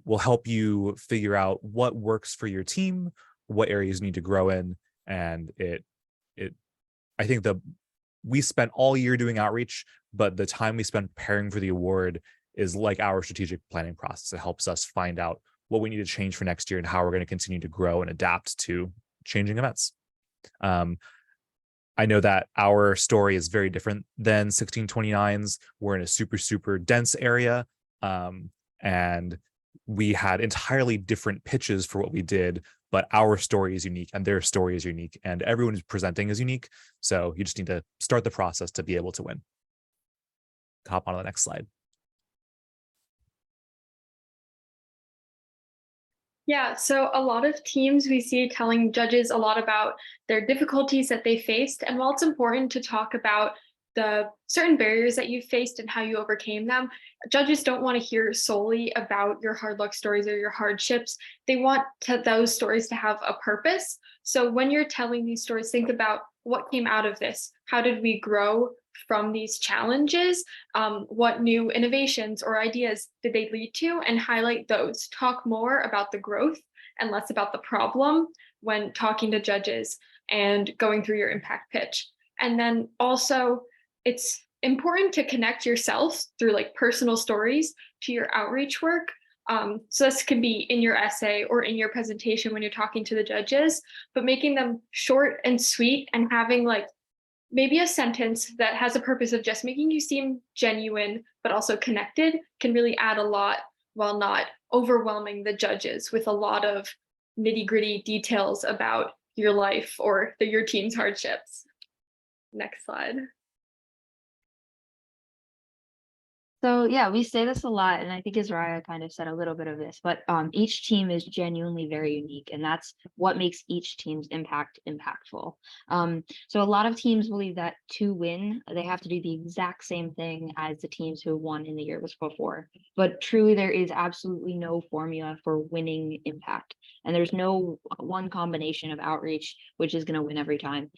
S11: will help you figure out what works for your team, what areas you need to grow in. And I think we spent all year doing outreach, but the time we spend preparing for the award is like our strategic planning process. It helps us find out what we need to change for next year and how we're going to continue to grow and adapt to changing events. I know that our story is very different than 1629's. We're in a super, super dense area. And we had entirely different pitches for what we did, but our story is unique and their story is unique and everyone who's presenting is unique. So you just need to start the process to be able to win. Hop on to the next slide.
S12: Yeah, so a lot of teams we see telling judges a lot about their difficulties that they faced. And while it's important to talk about the certain barriers that you faced and how you overcame them, judges don't want to hear solely about your hard luck stories or your hardships. They want those stories to have a purpose. So when you're telling these stories, think about what came out of this. How did we grow from these challenges? What new innovations or ideas did they lead to? And highlight those. Talk more about the growth and less about the problem when talking to judges and going through your impact pitch. And then also, it's important to connect yourself through like personal stories to your outreach work. So this could be in your essay or in your presentation when you're talking to the judges, but making them short and sweet and having like maybe a sentence that has a purpose of just making you seem genuine, but also connected can really add a lot while not overwhelming the judges with a lot of nitty-gritty details about your life or your team's hardships. Next slide.
S3: So yeah, we say this a lot, and I think Israel kind of said a little bit of this, but each team is genuinely very unique, and that's what makes each team's impact impactful. So a lot of teams believe that to win, they have to do the exact same thing as the teams who won in the year before. But truly, there is absolutely no formula for winning impact, and there's no one combination of outreach which is going to win every time.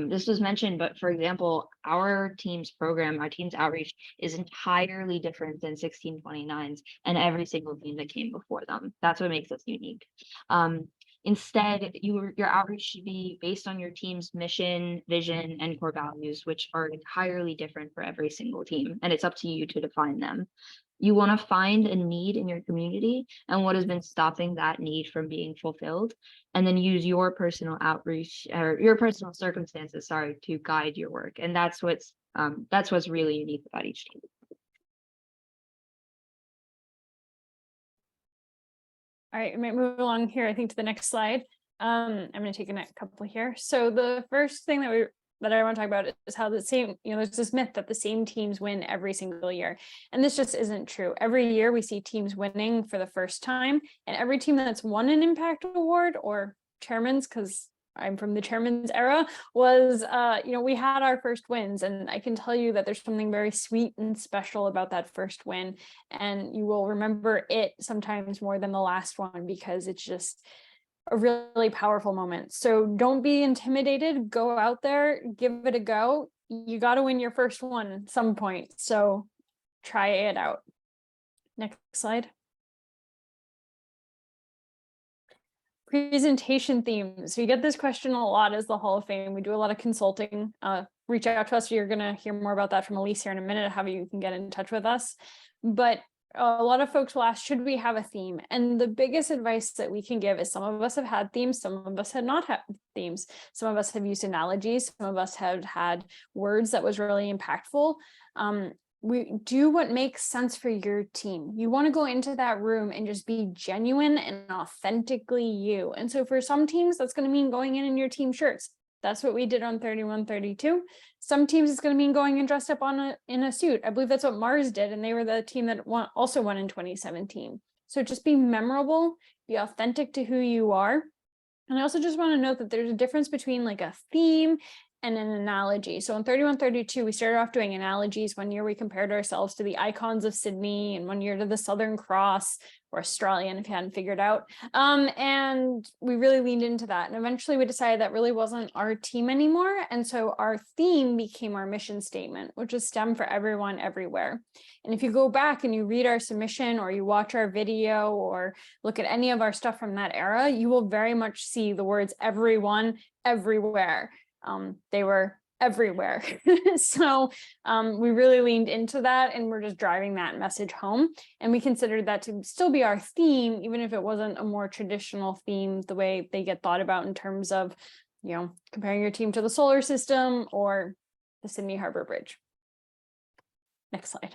S3: This was mentioned, but for example, our team's program, our team's outreach is entirely different than 1629's and every single team that came before them. That's what makes us unique. Instead, your outreach should be based on your team's mission, vision, and core values, which are entirely different for every single team, and it's up to you to define them. You want to find a need in your community and what has been stopping that need from being fulfilled, and then use your personal outreach or your personal circumstances, to guide your work. And that's what's really unique about each team.
S9: All right, I might move along here, I think, to the next slide. I'm going to take a couple here. So the first thing that I want to talk about is how there's this myth that the same teams win every single year. And this just isn't true. Every year we see teams winning for the first time, and every team that's won an impact award or chairman's, because I'm from the chairman's era, was, we had our first wins. And I can tell you that there's something very sweet and special about that first win. And you will remember it sometimes more than the last one, because it's just a really powerful moment. So don't be intimidated. Go out there, give it a go. You got to win your first one at some point. So try it out. Next slide. Presentation themes. So you get this question a lot as the Hall of Fame. We do a lot of consulting. Reach out to us. You're going to hear more about that from Elise here in a minute, how you can get in touch with us. But a lot of folks will ask, should we have a theme? And the biggest advice that we can give is some of us have had themes, some of us had not had themes. Some of us have used analogies, some of us have had words that was really impactful. we do what makes sense for your team. You want to go into that room and just be genuine and authentically you. And so for some teams, that's going to mean going in your team shirts. That's what we did on 31-32. Some teams it's going to mean going and dressed up in a suit. I believe that's what Mars did, and they were the team that also won in 2017. So just be memorable, be authentic to who you are. And I also just want to note that there's a difference between like a theme and an analogy. So in 31-32, we started off doing analogies. One year we compared ourselves to the icons of Sydney, and one year to the Southern Cross, or Australian if you hadn't figured out. And we really leaned into that. And eventually we decided that really wasn't our team anymore. And so our theme became our mission statement, which is STEM for everyone, everywhere. And if you go back and you read our submission, or you watch our video, or look at any of our stuff from that era, you will very much see the words everyone, everywhere. They were everywhere. So we really leaned into that, and we're just driving that message home. And we considered that to still be our theme, even if it wasn't a more traditional theme, the way they get thought about in terms of, you know, comparing your team to the solar system or the Sydney Harbor Bridge. Next slide.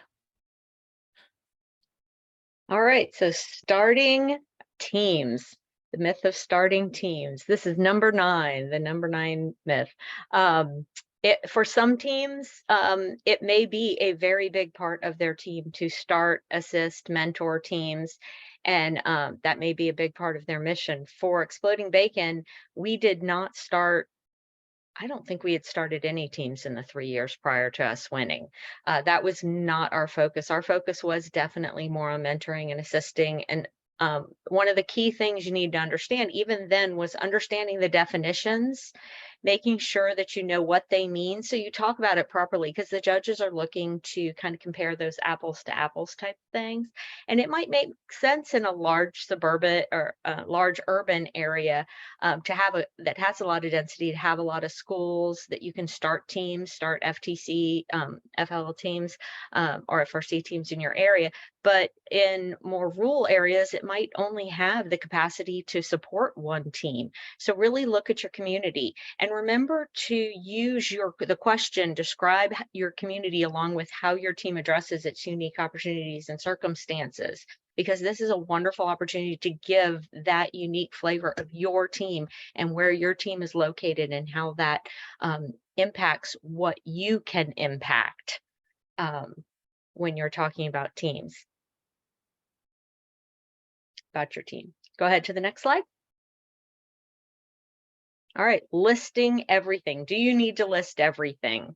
S10: All right, so starting teams. The myth of starting teams. This is number 9, the number 9 myth. For some teams, it may be a very big part of their team to start, assist, mentor teams, and that may be a big part of their mission. For Exploding Bacon, we did not start. I don't think we had started any teams in the 3 years prior to us winning. That was not our focus. Our focus was definitely more on mentoring and assisting. And one of the key things you need to understand, even then, was understanding the definitions, making sure that you know what they mean, so you talk about it properly, because the judges are looking to kind of compare those apples to apples type things. And it might make sense in a large suburban or large urban area to have that has a lot of density, to have a lot of schools that you can start teams, start FTC, FL teams, or FRC teams in your area. But in more rural areas, it might only have the capacity to support one team. So really look at your community, and remember to use the question, describe your community along with how your team addresses its unique opportunities and circumstances, because this is a wonderful opportunity to give that unique flavor of your team and where your team is located and how that impacts what you can impact when you're talking about teams. About your team. Go ahead to the next slide. All right, listing everything. Do you need to list everything?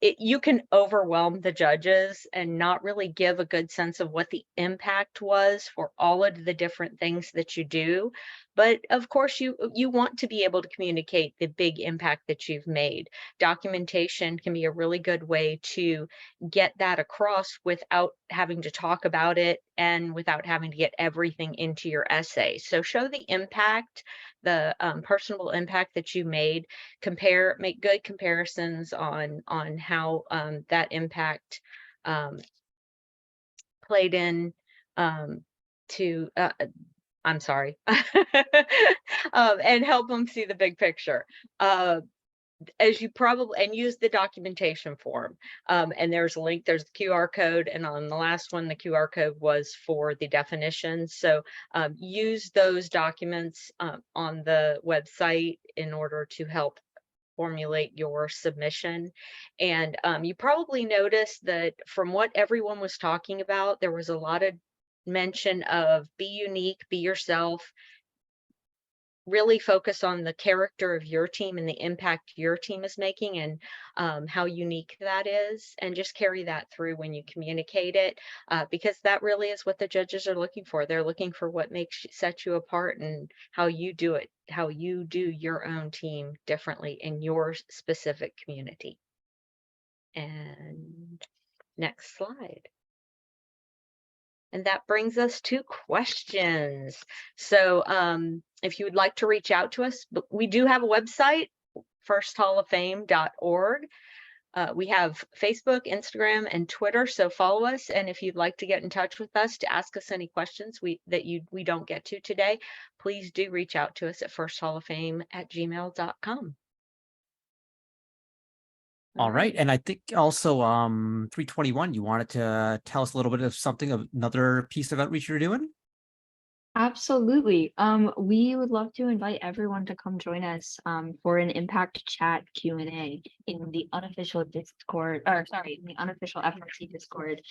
S10: You can overwhelm the judges and not really give a good sense of what the impact was for all of the different things that you do. But of course, you want to be able to communicate the big impact that you've made. Documentation can be a really good way to get that across without having to talk about it and without having to get everything into your essay. So show the impact, the personal impact that you made, make good comparisons on how that impact played in to I'm sorry and help them see the big picture. As you probably, and use the documentation form, and there's a link, there's the QR code, and on the last one the QR code was for the definitions. So use those documents on the website in order to help formulate your submission. And you probably noticed that from what everyone was talking about, there was a lot of mention of be unique, be yourself, really focus on the character of your team and the impact your team is making, and how unique that is, and just carry that through when you communicate it, because that really is what the judges are looking for. They're looking for what sets you apart and how you do it, how you do your own team differently in your specific community. And next slide. And that brings us to questions. So if you would like to reach out to us, we do have a website, firsthalloffame.org. We have Facebook, Instagram, and Twitter, so follow us. And if you'd like to get in touch with us to ask us any questions we don't get to today, please do reach out to us at firsthalloffame@gmail.com.
S1: All right. And I think also 321, you wanted to tell us a little bit of something of another piece of outreach you're doing?
S3: Absolutely. We would love to invite everyone to come join us for an impact chat Q&A in the unofficial Discord, or sorry, in the unofficial FRC Discord.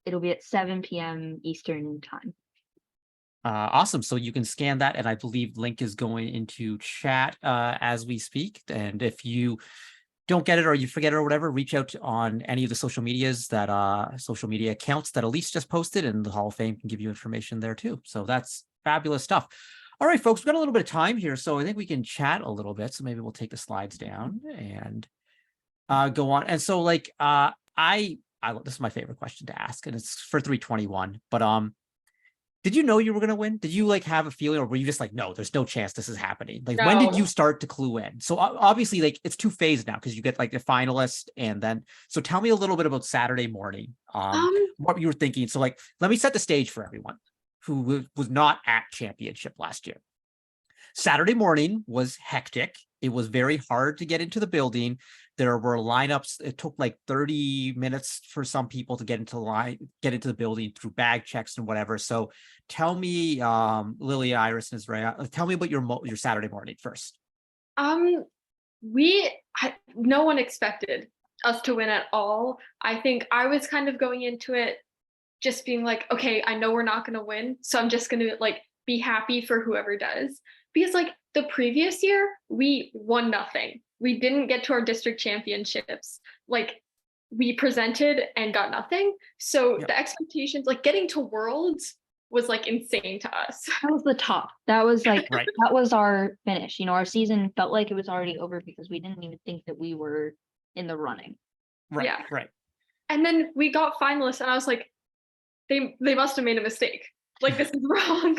S3: It'll be at 7 p.m. Eastern time.
S1: Awesome. So you can scan that, and I believe link is going into chat as we speak. And if you don't get it or you forget it or whatever, reach out on any of the social medias that social media accounts that Elise just posted, and the Hall of Fame can give you information there too. So that's fabulous stuff. All right, folks, we've got a little bit of time here, so I think we can chat a little bit. So maybe we'll take the slides down and go on. And so like I this is my favorite question to ask, and it's for 321, but did you know you were going to win? Did you like have a feeling, or were you just like, no, there's no chance this is happening? Like, when did you start to clue in? So obviously, like, it's two phase now because you get like the finalist, and then so tell me a little bit about Saturday morning, what you were thinking. So like, let me set the stage for everyone who was not at championship last year. Saturday morning was hectic. It was very hard to get into the building. There were lineups. It took like 30 minutes for some people to get into the building through bag checks and whatever. So tell me, Lily, Iris, and Israel, tell me about your Saturday morning first.
S2: No one expected us to win at all. I think I was kind of going into it just being like, okay, I know we're not going to win, so I'm just going to like be happy for whoever does. Because like the previous year, we won nothing. We didn't get to our district championships. Like we presented and got nothing. So the expectations, like getting to Worlds was like insane to us.
S3: That was the top. That was like,
S1: right.
S3: That was our finish. You know, our season felt like it was already over because we didn't even think that we were in the running.
S1: Right,
S2: yeah.
S1: Right.
S2: And then we got finalists and I was like, they must have made a mistake. Like this is wrong.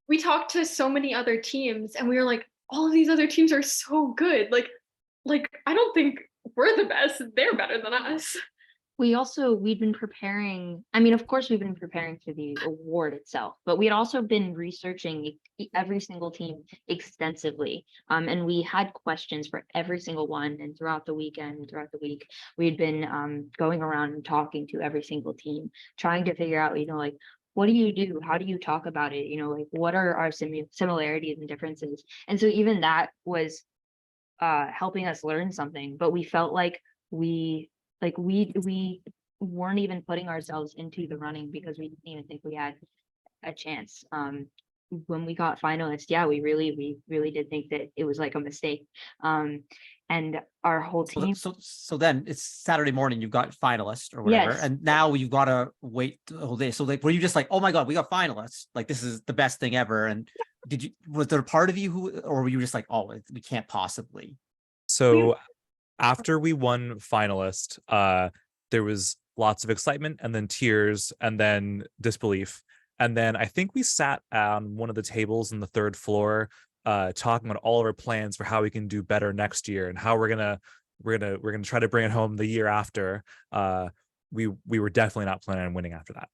S2: We talked to so many other teams and we were like, all of these other teams are so good. Like I don't think we're the best. They're better than us.
S3: We'd been preparing. I mean, of course, we've been preparing for the award itself, but we had also been researching every single team extensively. And we had questions for every single one. And throughout the weekend, throughout the week, we had been going around and talking to every single team, trying to figure out, you know, like, what do you do? How do you talk about it? You know, like, what are our similarities and differences? And so even that was helping us learn something, but we felt like we weren't even putting ourselves into the running because we didn't even think we had a chance. When we got finalists, yeah, we really did think that it was like a mistake. And our whole team.
S1: So then it's Saturday morning, you've got finalists or whatever,
S3: yes.
S1: And now you've got to wait the whole day. So like, were you just like, oh my God, we got finalists, like this is the best thing ever? And was there a part of you or were you just like, oh, we can't possibly?
S11: So after we won finalist, there was lots of excitement and then tears and then disbelief. And then I think we sat on one of the tables in the third floor, talking about all of our plans for how we can do better next year and how we're gonna try to bring it home the year after. We were definitely not planning on winning after that.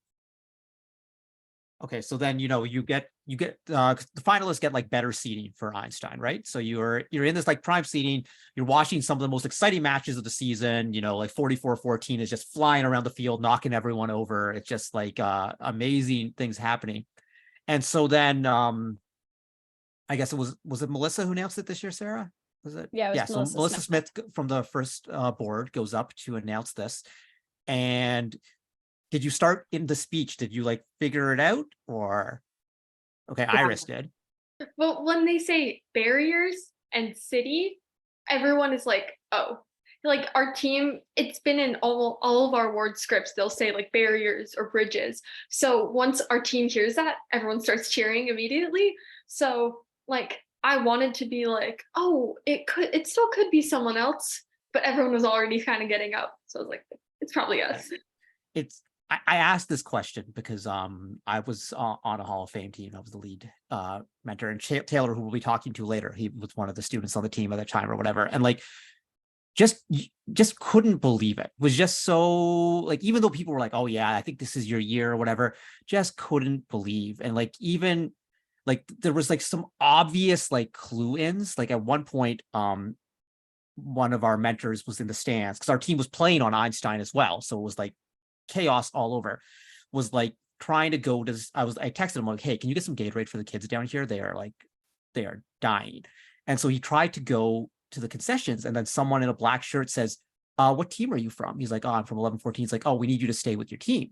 S1: Okay, so then you get the finalists get like better seating for Einstein, right? So you're in this like prime seating, you're watching some of the most exciting matches of the season, like 44-14 is just flying around the field, knocking everyone over. It's just like amazing things happening. And so then I guess it was it Melissa who announced it this year, Sarah? Was it?
S9: Yeah,
S1: So Melissa Smith from the first board goes up to announce this. And did you start in the speech? Did you like figure it out or? Okay, yeah. Iris did.
S2: Well, when they say barriers and city, everyone is like, oh, like our team, it's been in all of our award scripts, they'll say like barriers or bridges. So once our team hears that, everyone starts cheering immediately. So like, I wanted to be like, oh, it still could be someone else, but everyone was already kind of getting up. So I was like, it's probably us.
S1: I asked this question because I was on a Hall of Fame team. I was the lead mentor, and Taylor, who we'll be talking to later, he was one of the students on the team at that time or whatever. And like, just couldn't believe it. Was just so like, even though people were like, oh yeah, I think this is your year or whatever, just couldn't believe. And like, even like there was like some obvious like clue ins. Like at one point, one of our mentors was in the stands because our team was playing on Einstein as well. So it was like chaos all over. Was like trying to go to I texted him like, hey, can you get some Gatorade for the kids down here? They are dying. And so he tried to go to the concessions, and then someone in a black shirt says, what team are you from? He's like, oh, I'm from 1114. He's like, oh, we need you to stay with your team.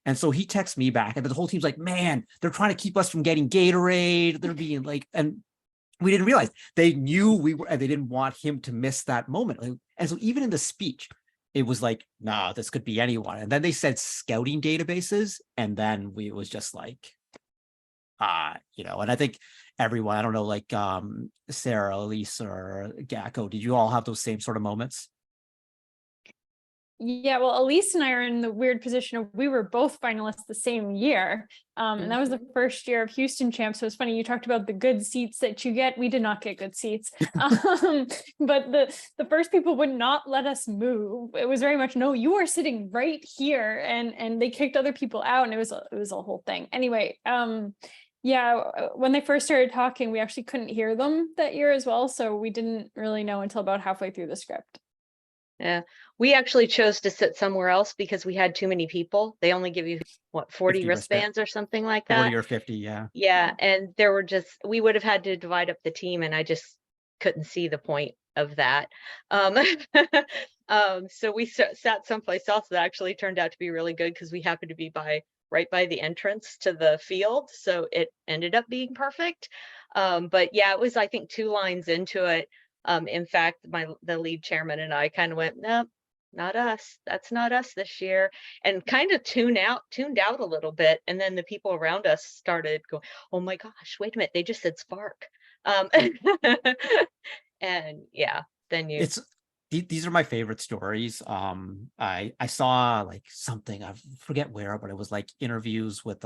S1: And so he texts me back, and the whole team's like, man, they're trying to keep us from getting Gatorade. They're being like, and we didn't realize they knew we were, and they didn't want him to miss that moment. And so even in the speech, it was like, nah, this could be anyone. And then they said scouting databases, and then it was just like, and I think everyone, I don't know, like Sarah, Elise, or Gacko, did you all have those same sort of moments?
S9: Yeah, well, Elise and I are in the weird position of we were both finalists the same year. And that was the first year of Houston champs. So it's funny, you talked about the good seats that you get. We did not get good seats. But the first people would not let us move. It was very much, no, you are sitting right here. And they kicked other people out, and it was a whole thing. Anyway, yeah, when they first started talking, we actually couldn't hear them that year as well. So we didn't really know until about halfway through the script.
S10: Yeah, we actually chose to sit somewhere else because we had too many people. They only give you what, 40 wristbands or something like that.
S1: 40 or 50, yeah.
S10: Yeah, and there were we would have had to divide up the team, and I just couldn't see the point of that. So we sat someplace else that actually turned out to be really good because we happened to be right by the entrance to the field, so it ended up being perfect. But yeah, it was, I think, 2 lines into it. In fact, the lead chairman and I kind of went, nope, not us. That's not us this year, and kind of tuned out a little bit. And then the people around us started going, oh my gosh, wait a minute, they just said Spark. And yeah, then
S1: these are my favorite stories. I saw like something, I forget where, but it was like interviews with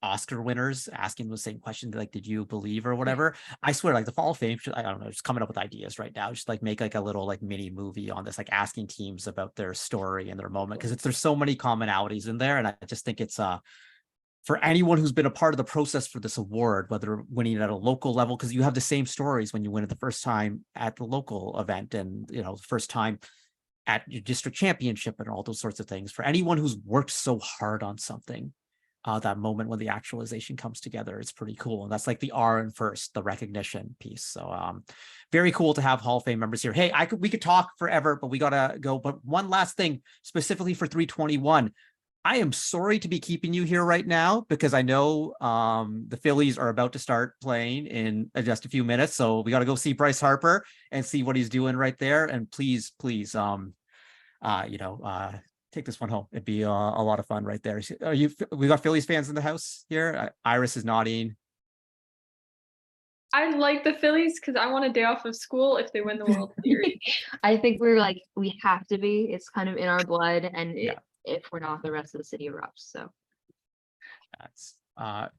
S1: Oscar winners asking the same question, like, did you believe or whatever. I swear, like the Hall of Fame, I don't know, just coming up with ideas right now, just like make like a little like mini movie on this, like asking teams about their story and their moment, because there's so many commonalities in there. And I just think it's for anyone who's been a part of the process for this award, whether winning at a local level, because you have the same stories when you win it the first time at the local event, and first time at your district championship and all those sorts of things. For anyone who's worked so hard on something, that moment when the actualization comes together, it's pretty cool. And that's like the R in first, the recognition piece. So very cool to have Hall of Fame members here. Hey, we could talk forever, but we gotta go. But one last thing, specifically for 321, I am sorry to be keeping you here right now, because I know the Phillies are about to start playing in just a few minutes. So we got to go see Bryce Harper and see what he's doing right there. And please, take this one home. It'd be a lot of fun right there. We got Phillies fans in the house here. Iris is nodding.
S12: I like the Phillies because I want a day off of school if they win the World Series.
S3: I think we have to be. It's kind of in our blood, and if we're not, the rest of the city erupts. So
S1: that's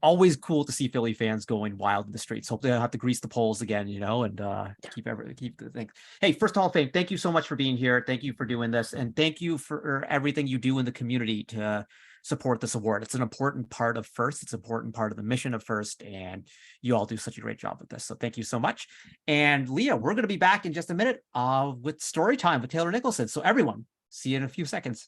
S1: always cool to see Philly fans going wild in the streets. Hope they don't have to grease the poles again, and keep the thing. Hey, first Hall of Fame, thank you so much for being here. Thank you for doing this, and thank you for everything you do in the community to support this award. It's an important part of First. It's an important part of the mission of First, and you all do such a great job with this. So thank you so much. And Leah, we're going to be back in just a minute with story time with Taylor Nicholson. So everyone, see you in a few seconds.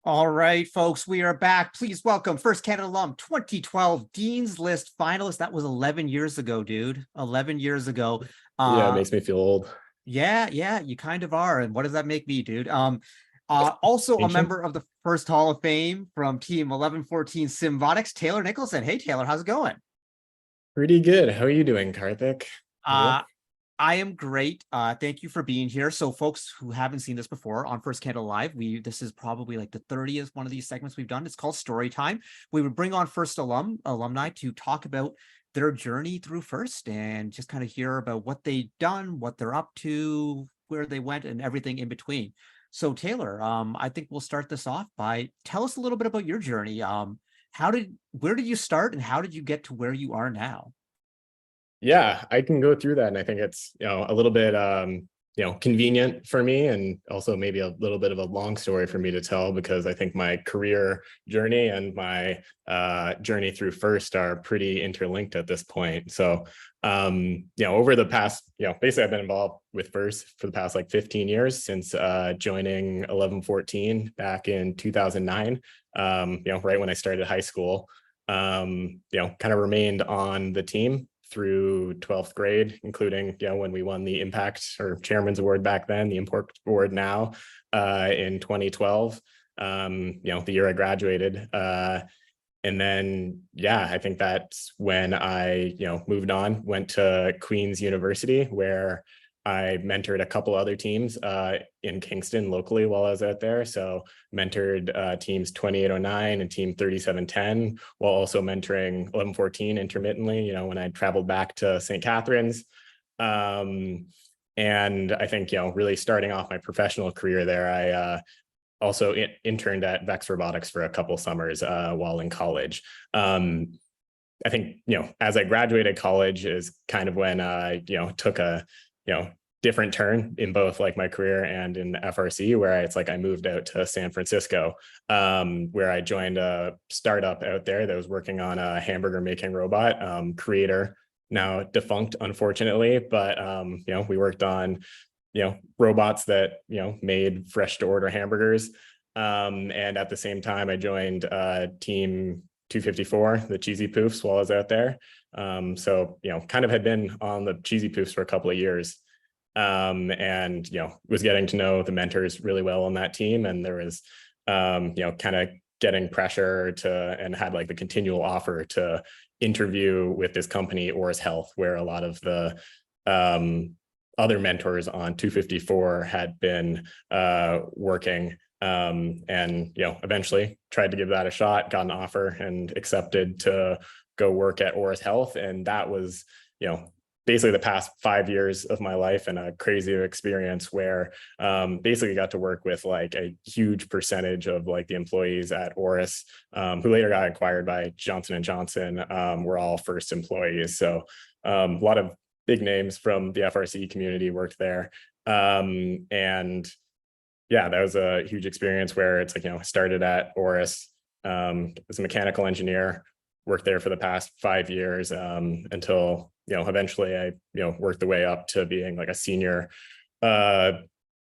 S1: All right, folks, we are back. Please welcome First Canada Alum 2012 Dean's List finalist. That was 11 years ago, dude. 11 years ago.
S14: Yeah, it makes me feel old.
S1: Yeah, you kind of are. And what does that make me, dude? Also a member of the First Hall of Fame from Team 1114 Robotics, Taylor Nicholson. Hey, Taylor, how's it going?
S14: Pretty good. How are you doing, Karthik?
S1: I am great. Thank you for being here. So folks who haven't seen this before on First Canada Live, this is probably like the 30th one of these segments we've done. It's called Story Time. We would bring on First alumni to talk about their journey through First and just kind of hear about what they've done, what they're up to, where they went, and everything in between. So Taylor, I think we'll start this off by tell us a little bit about your journey. Where did you start and how did you get to where you are now?
S14: Yeah, I can go through that. And I think it's, a little bit, convenient for me, and also maybe a little bit of a long story for me to tell, because I think my career journey and my journey through First are pretty interlinked at this point. So, over the past, basically I've been involved with First for the past like 15 years since joining 1114 back in 2009, right when I started high school. Kind of remained on the team through 12th grade, including, when we won the Impact or Chairman's Award back then, the Import Award now, in 2012, the year I graduated. And then, I think that's when I, moved on, went to Queen's University, where I mentored a couple other teams in Kingston locally while I was out there. So mentored teams 2809 and team 3710, while also mentoring 1114 intermittently, when I traveled back to St. Catharines. And I think, really starting off my professional career there, I also interned at Vex Robotics for a couple summers while in college. I think, as I graduated college is kind of when I, took a, different turn in both like my career and in FRC, where it's like I moved out to San Francisco, where I joined a startup out there that was working on a hamburger making robot, creator, now defunct, unfortunately. But, we worked on, robots that, made fresh to order hamburgers. And at the same time, I joined team 254, the Cheesy Poofs, while I was out there. So, kind of had been on the Cheesy Poofs for a couple of years. And, was getting to know the mentors really well on that team. And there was, kind of getting pressure to, and had like the continual offer to interview with this company, Oris Health, where a lot of the other mentors on 254 had been working. And, eventually tried to give that a shot, got an offer and accepted to go work at Oris Health. And that was, basically the past 5 years of my life, and a crazy experience where basically got to work with like a huge percentage of like the employees at Oris, who later got acquired by Johnson & Johnson, were all First employees. So a lot of big names from the FRC community worked there. And that was a huge experience where it's like, started at Oris as a mechanical engineer, worked there for the past 5 years until, eventually I, worked the way up to being like a senior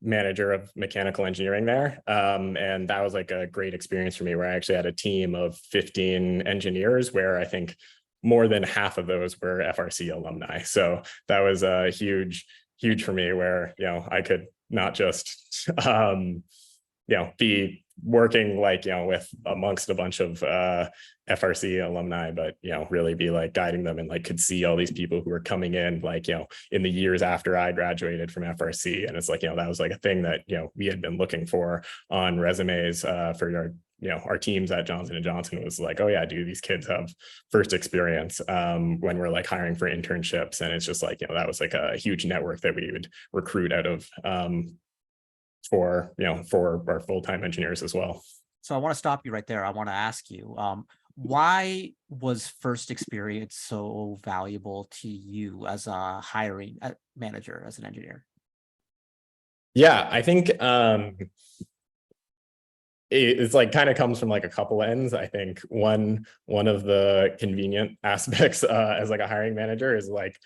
S14: manager of mechanical engineering there. And that was like a great experience for me, where I actually had a team of 15 engineers, where I think more than half of those were FRC alumni. So that was a huge for me, where, I could not just, be working like, with amongst a bunch of FRC alumni, but, really be like guiding them, and like could see all these people who were coming in, like, in the years after I graduated from FRC. And it's like, that was like a thing that, we had been looking for on resumes for our teams at Johnson & Johnson. Was like, oh yeah, do these kids have First experience when we're like hiring for internships? And it's just like, that was like a huge network that we would recruit out of for our full-time engineers as well.
S1: So I want to stop you right there. I want to ask you, why was First experience so valuable to you as a hiring manager, as an engineer?
S14: Yeah, I think it's like kind of comes from like a couple ends. I think one of the convenient aspects as like a hiring manager is like,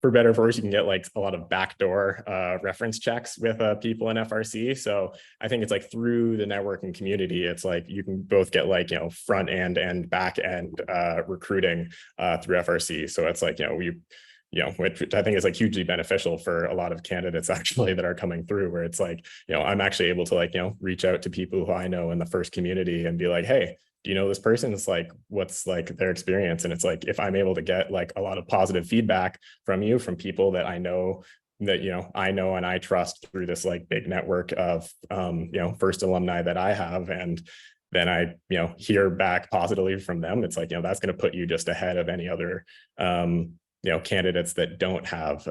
S14: for better or for worse, you can get like a lot of backdoor reference checks with people in FRC. So I think it's like through the networking community, it's like you can both get like, front end and back end recruiting through FRC. So it's like, which I think is like hugely beneficial for a lot of candidates actually that are coming through, where it's like, I'm actually able to like, reach out to people who I know in the First community and be like, hey, do you know this person? It's like, what's like their experience? And it's like, if I'm able to get like a lot of positive feedback from you, from people that I know, that, I know and I trust through this like big network of, First alumni that I have, and then I, hear back positively from them, it's like, that's going to put you just ahead of any other, candidates that don't have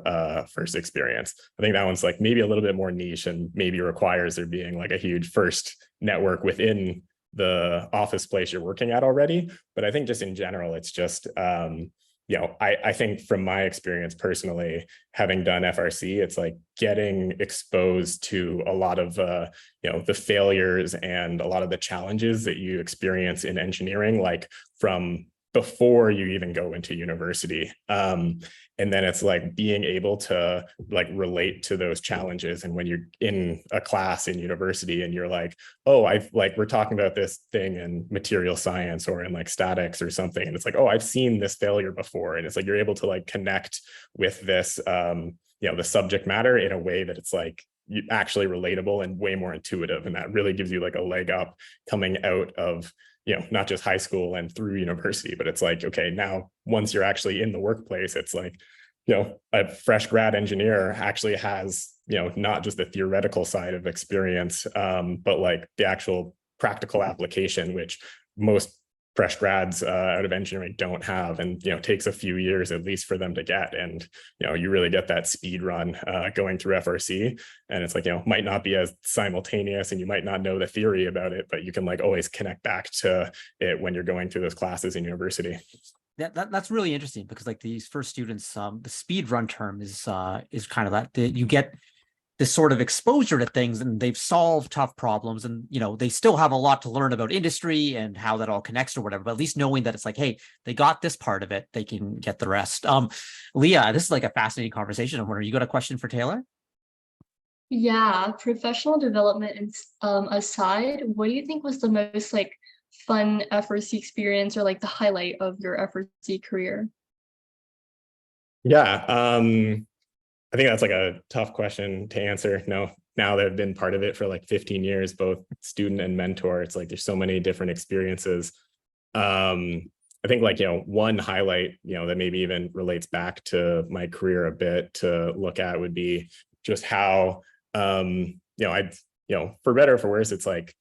S14: first experience. I think that one's like maybe a little bit more niche and maybe requires there being like a huge first network within the office place you're working at already. But I think just in general, it's just, I think from my experience personally, having done FRC, it's like getting exposed to a lot of, the failures and a lot of the challenges that you experience in engineering, like from before you even go into university. And then it's like being able to like relate to those challenges. And when you're in a class in university and you're like, oh, we're talking about this thing in material science or in like statics or something. And it's like, oh, I've seen this failure before. And it's like, you're able to like connect with this, the subject matter in a way that it's like actually relatable and way more intuitive. And that really gives you like a leg up coming out of, not just high school and through university, but it's like, okay, now once you're actually in the workplace, it's like, a fresh grad engineer actually has, not just the theoretical side of experience, but like the actual practical application, which most fresh grads out of engineering don't have, and takes a few years at least for them to get. And you really get that speed run going through FRC, and it's like might not be as simultaneous and you might not know the theory about it, but you can like always connect back to it when you're going through those classes in university.
S1: That's really interesting, because like these first students, the speed run term is kind of that you get this sort of exposure to things, and they've solved tough problems, and they still have a lot to learn about industry and how that all connects or whatever, but at least knowing that it's like, hey, they got this part of it, they can get the rest. Leah, this is like a fascinating conversation. I'm wondering, you got a question for Taylor?
S2: Yeah, professional development aside, what do you think was the most like fun FRC experience, or like the highlight of your FRC career?
S14: Yeah, I think that's like a tough question to answer. No, now that I've been part of it for like 15 years, both student and mentor, it's like there's so many different experiences. I think like, one highlight, that maybe even relates back to my career a bit to look at would be just how, for better or for worse, it's like,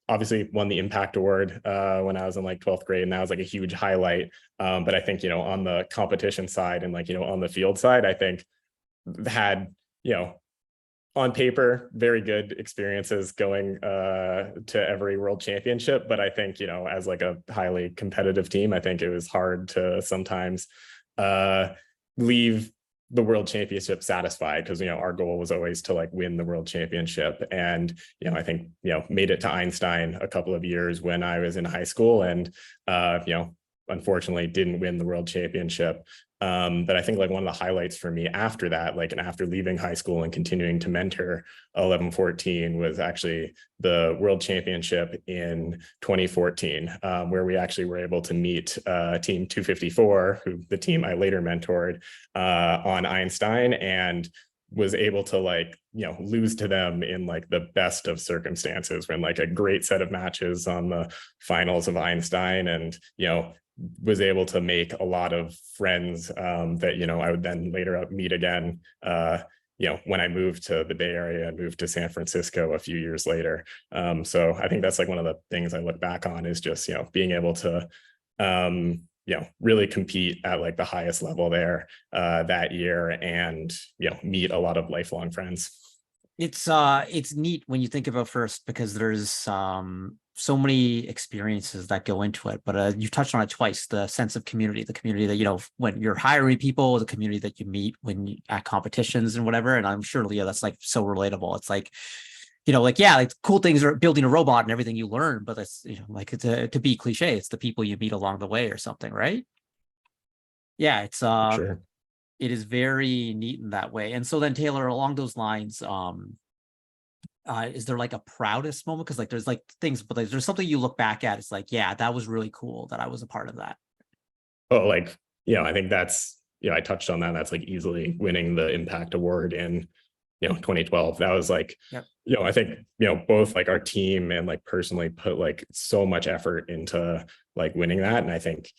S14: obviously won the Impact Award when I was in like 12th grade, and that was like a huge highlight. But I think, on the competition side and like, on the field side, I think had, on paper, very good experiences going to every world championship. But I think, as like a highly competitive team, I think it was hard to sometimes leave the world championship satisfied, because our goal was always to like win the world championship. And I think made it to Einstein a couple of years when I was in high school, and unfortunately didn't win the world championship. But I think like one of the highlights for me after that, like, and after leaving high school and continuing to mentor 11-14, was actually the world championship in 2014, where we actually were able to meet team 254, who the team I later mentored on Einstein, and was able to like, lose to them in like the best of circumstances, when like a great set of matches on the finals of Einstein, and, was able to make a lot of friends that, I would then later meet again, when I moved to the Bay Area and moved to San Francisco a few years later. So I think that's like one of the things I look back on, is just, being able to, really compete at like the highest level there that year, and, meet a lot of lifelong friends.
S1: It's neat when you think about first, because there's so many experiences that go into it, but you've touched on it twice, the sense of community, the community that, when you're hiring people, the community that you meet when you at competitions and whatever. And I'm sure, Leah, that's like so relatable. It's like, like cool things are building a robot and everything you learn, but that's, like to be cliche, it's the people you meet along the way or something, right? Yeah, it's
S14: Sure.
S1: It is very neat in that way. And so then, Taylor, along those lines, is there like a proudest moment? Because like there's like things, but there's something you look back at, it's like, yeah, that was really cool that I was a part of that.
S14: Oh, like, I think that's, I touched on that. That's like easily winning the Impact Award in, 2012. That was like,
S1: Yep.
S14: I think, both like our team and like personally put like so much effort into like winning that. And I think,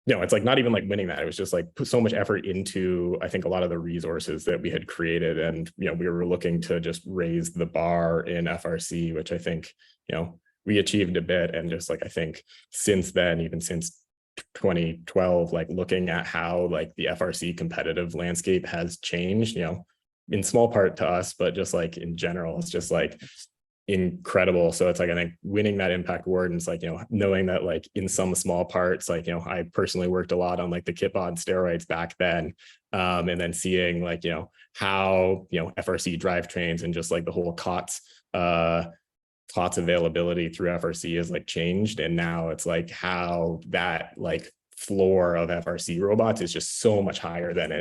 S14: it's like not even like winning that. It was just like put so much effort into, I think, a lot of the resources that we had created. And, we were looking to just raise the bar in FRC, which I think, we achieved a bit. And just like, I think since then, even since 2012, like looking at how like the FRC competitive landscape has changed, in small part to us, but just like in general, it's just like incredible. So it's like, I think winning that impact award, and it's like, knowing that like in some small parts, like, I personally worked a lot on like the kit on steroids back then. And then seeing like, how, FRC drivetrains and just like the whole COTS availability through FRC has like changed. And now it's like how that like floor of FRC robots is just so much higher than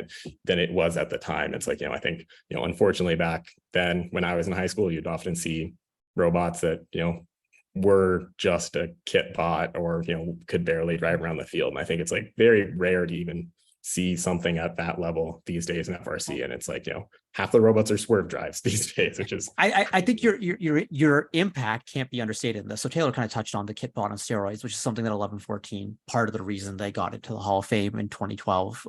S14: it was at the time. It's like, I think, unfortunately back then when I was in high school, you'd often see robots that, were just a kit bot or, could barely drive around the field. And I think it's like very rare to even see something at that level these days in FRC. And it's like, half the robots are swerve drives these days, which is
S1: I think your impact can't be understated in this. So Taylor kind of touched on the kit bot on steroids, which is something that 1114, part of the reason they got into the Hall of Fame in 2012.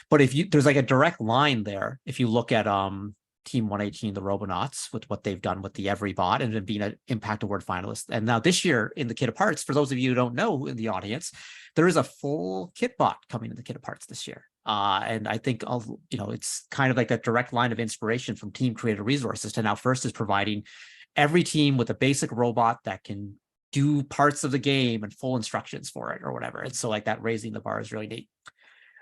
S1: But there's like a direct line there. If you look at Team 118, the Robonauts, with what they've done with the Every bot and then being an Impact Award finalist. And now this year in the Kit of Parts, for those of you who don't know in the audience, there is a full kit bot coming in the Kit of Parts this year. And I think, it's kind of like that direct line of inspiration from Team Creative Resources to now First is providing every team with a basic robot that can do parts of the game and full instructions for it or whatever. And so like that raising the bar is really neat.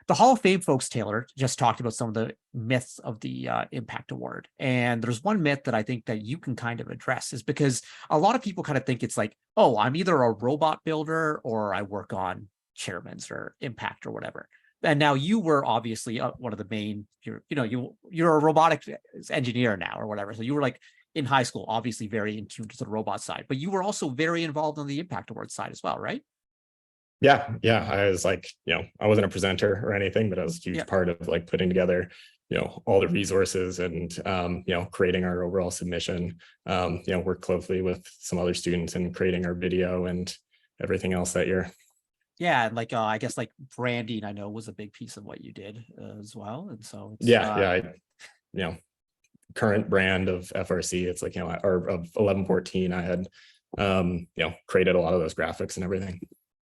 S1: The Hall of Fame folks, Taylor, just talked about some of the myths of the Impact Award. And there's one myth that I think that you can kind of address, is because a lot of people kind of think it's like, oh, I'm either a robot builder or I work on Chairman's or Impact or whatever. And now you were obviously one of the main, you're a robotics engineer now or whatever. So you were like in high school, obviously very in tune to the robot side, but you were also very involved on the Impact Award side as well, right?
S14: Yeah. I was like, I wasn't a presenter or anything, but I was a huge part of like putting together, all the resources and, creating our overall submission, worked closely with some other students and creating our video and everything else that year.
S1: Yeah. And like, I guess like branding, I know was a big piece of what you did as well. And so it's,
S14: current brand of FRC, it's like, or of 1114, I had, created a lot of those graphics and everything.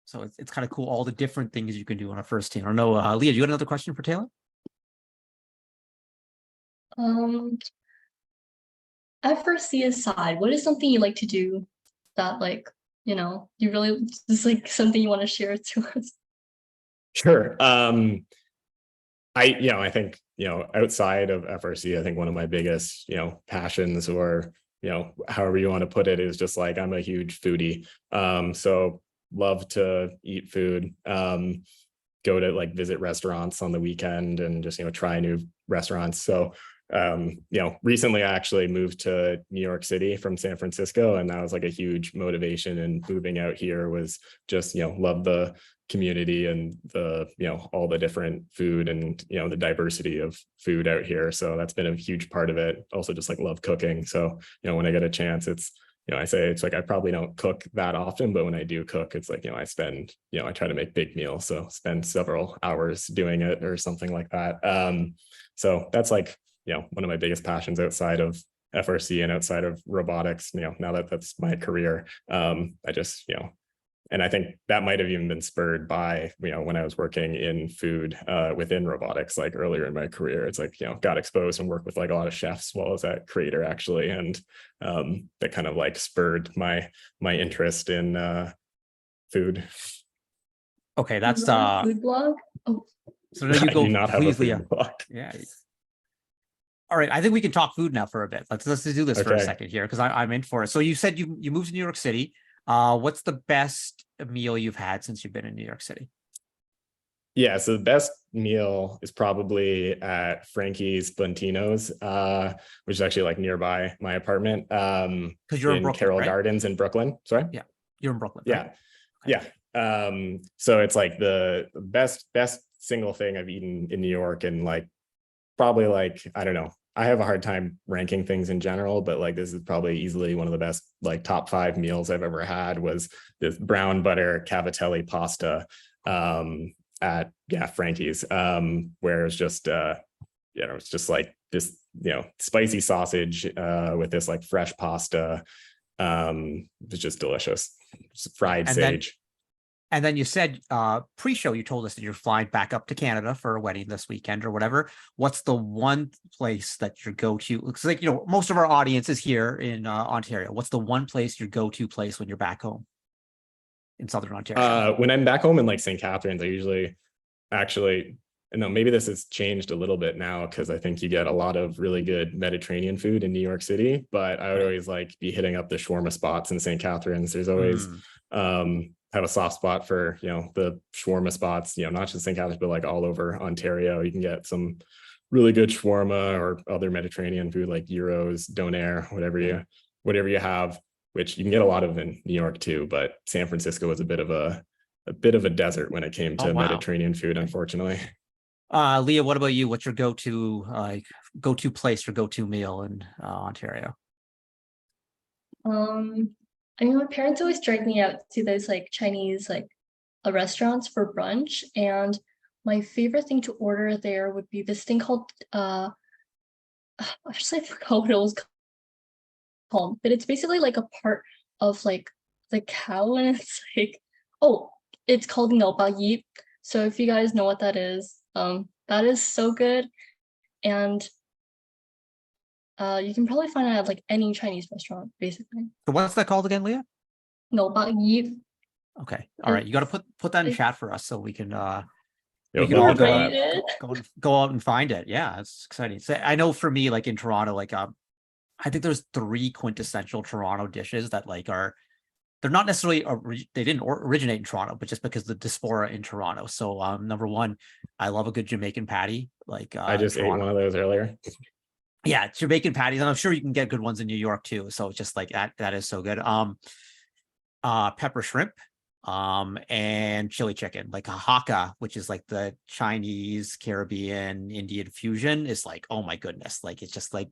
S1: So it's kind of cool, all the different things you can do on a first team. I don't know, Leah, you got another question for Taylor?
S2: FRC aside, what is something you like to do that like, you really just like something you want to share to us?
S14: Sure. I think, outside of FRC, I think one of my biggest, passions, or, however you want to put it, is just like, I'm a huge foodie. So love to eat food, go to like visit restaurants on the weekend and just, try new restaurants. So, recently I actually moved to New York City from San Francisco, and that was like a huge motivation. And moving out here was just, love the community and the, all the different food and, the diversity of food out here. So that's been a huge part of it. Also just like love cooking. So, when I get a chance, it's, I say it's like, I probably don't cook that often, but when I do cook, it's like, I spend, I try to make big meals. So spend several hours doing it or something like that. So that's like, one of my biggest passions outside of FRC and outside of robotics, now that that's my career. I just, and I think that might have even been spurred by, when I was working in food within robotics, like earlier in my career. It's like, got exposed and worked with like a lot of chefs while I was at Creator, actually. And that kind of like spurred my interest in food.
S1: Okay, that's
S2: food blog. Oh.
S1: So now you go,
S14: not have a food blog.
S1: Yeah. All right, I think we can talk food now for a bit. Let's do this for a second here, because I'm in for it. So you said you moved to New York City. What's the best meal you've had since you've been in New York City?
S14: Yeah, so the best meal is probably at Frankie's Blantino's, which is actually like nearby my apartment.
S1: Because you're in Brooklyn,
S14: Carroll
S1: right?
S14: Gardens in Brooklyn. Sorry.
S1: Yeah, you're in Brooklyn.
S14: Yeah, right? Yeah. So it's like the best single thing I've eaten in New York, and like probably like, I don't know, I have a hard time ranking things in general, but like this is probably easily one of the best like top 5 meals I've ever had, was this brown butter cavatelli pasta. at Frankie's, where it's just it's just like this spicy sausage with this like fresh pasta. It's just delicious. Just fried sage.
S1: And then you said pre-show, you told us that you're flying back up to Canada for a wedding this weekend or whatever. What's the one place that your go-to? Looks like, most of our audience is here in Ontario. What's the one place your go-to place when you're back home in Southern Ontario?
S14: When I'm back home in like St. Catharines, I usually maybe this has changed a little bit now because I think you get a lot of really good Mediterranean food in New York City, but I would always like be hitting up the shawarma spots in St. Catharines. There's always have a soft spot for the shawarma spots, not just St. Catharines, but like all over Ontario. You can get some really good shawarma or other Mediterranean food like gyros, doner, whatever you have, which you can get a lot of in New York too. But San Francisco was a bit of a desert when it came to Mediterranean food, unfortunately.
S1: Leah, what about you? What's your go-to place or go-to meal in Ontario?
S2: My parents always drag me out to those like Chinese restaurants for brunch, and my favorite thing to order there would be this thing called I forgot what it was called, but it's basically like a part of like the cow, and it's like it's called yi. So if you guys know what that is, that is so good, and you can probably find it at like any Chinese restaurant, basically.
S1: So what's that called again, Leah?
S2: yi.
S1: Okay, all right. You got to put that in chat for us so we can
S14: we can all
S1: go out and find it. Yeah, it's exciting. So I know for me, like in Toronto, like I think there's 3 quintessential Toronto dishes that like they're not necessarily they didn't originate in Toronto, but just because the diaspora in Toronto. So number 1, I love a good Jamaican patty. Like
S14: I just ate one of those earlier.
S1: Yeah, Jamaican patties, and I'm sure you can get good ones in New York too. So just like that is so good. Pepper shrimp, and chili chicken, like a Hakka, which is like the Chinese, Caribbean, Indian fusion, is like, oh my goodness, like it's just like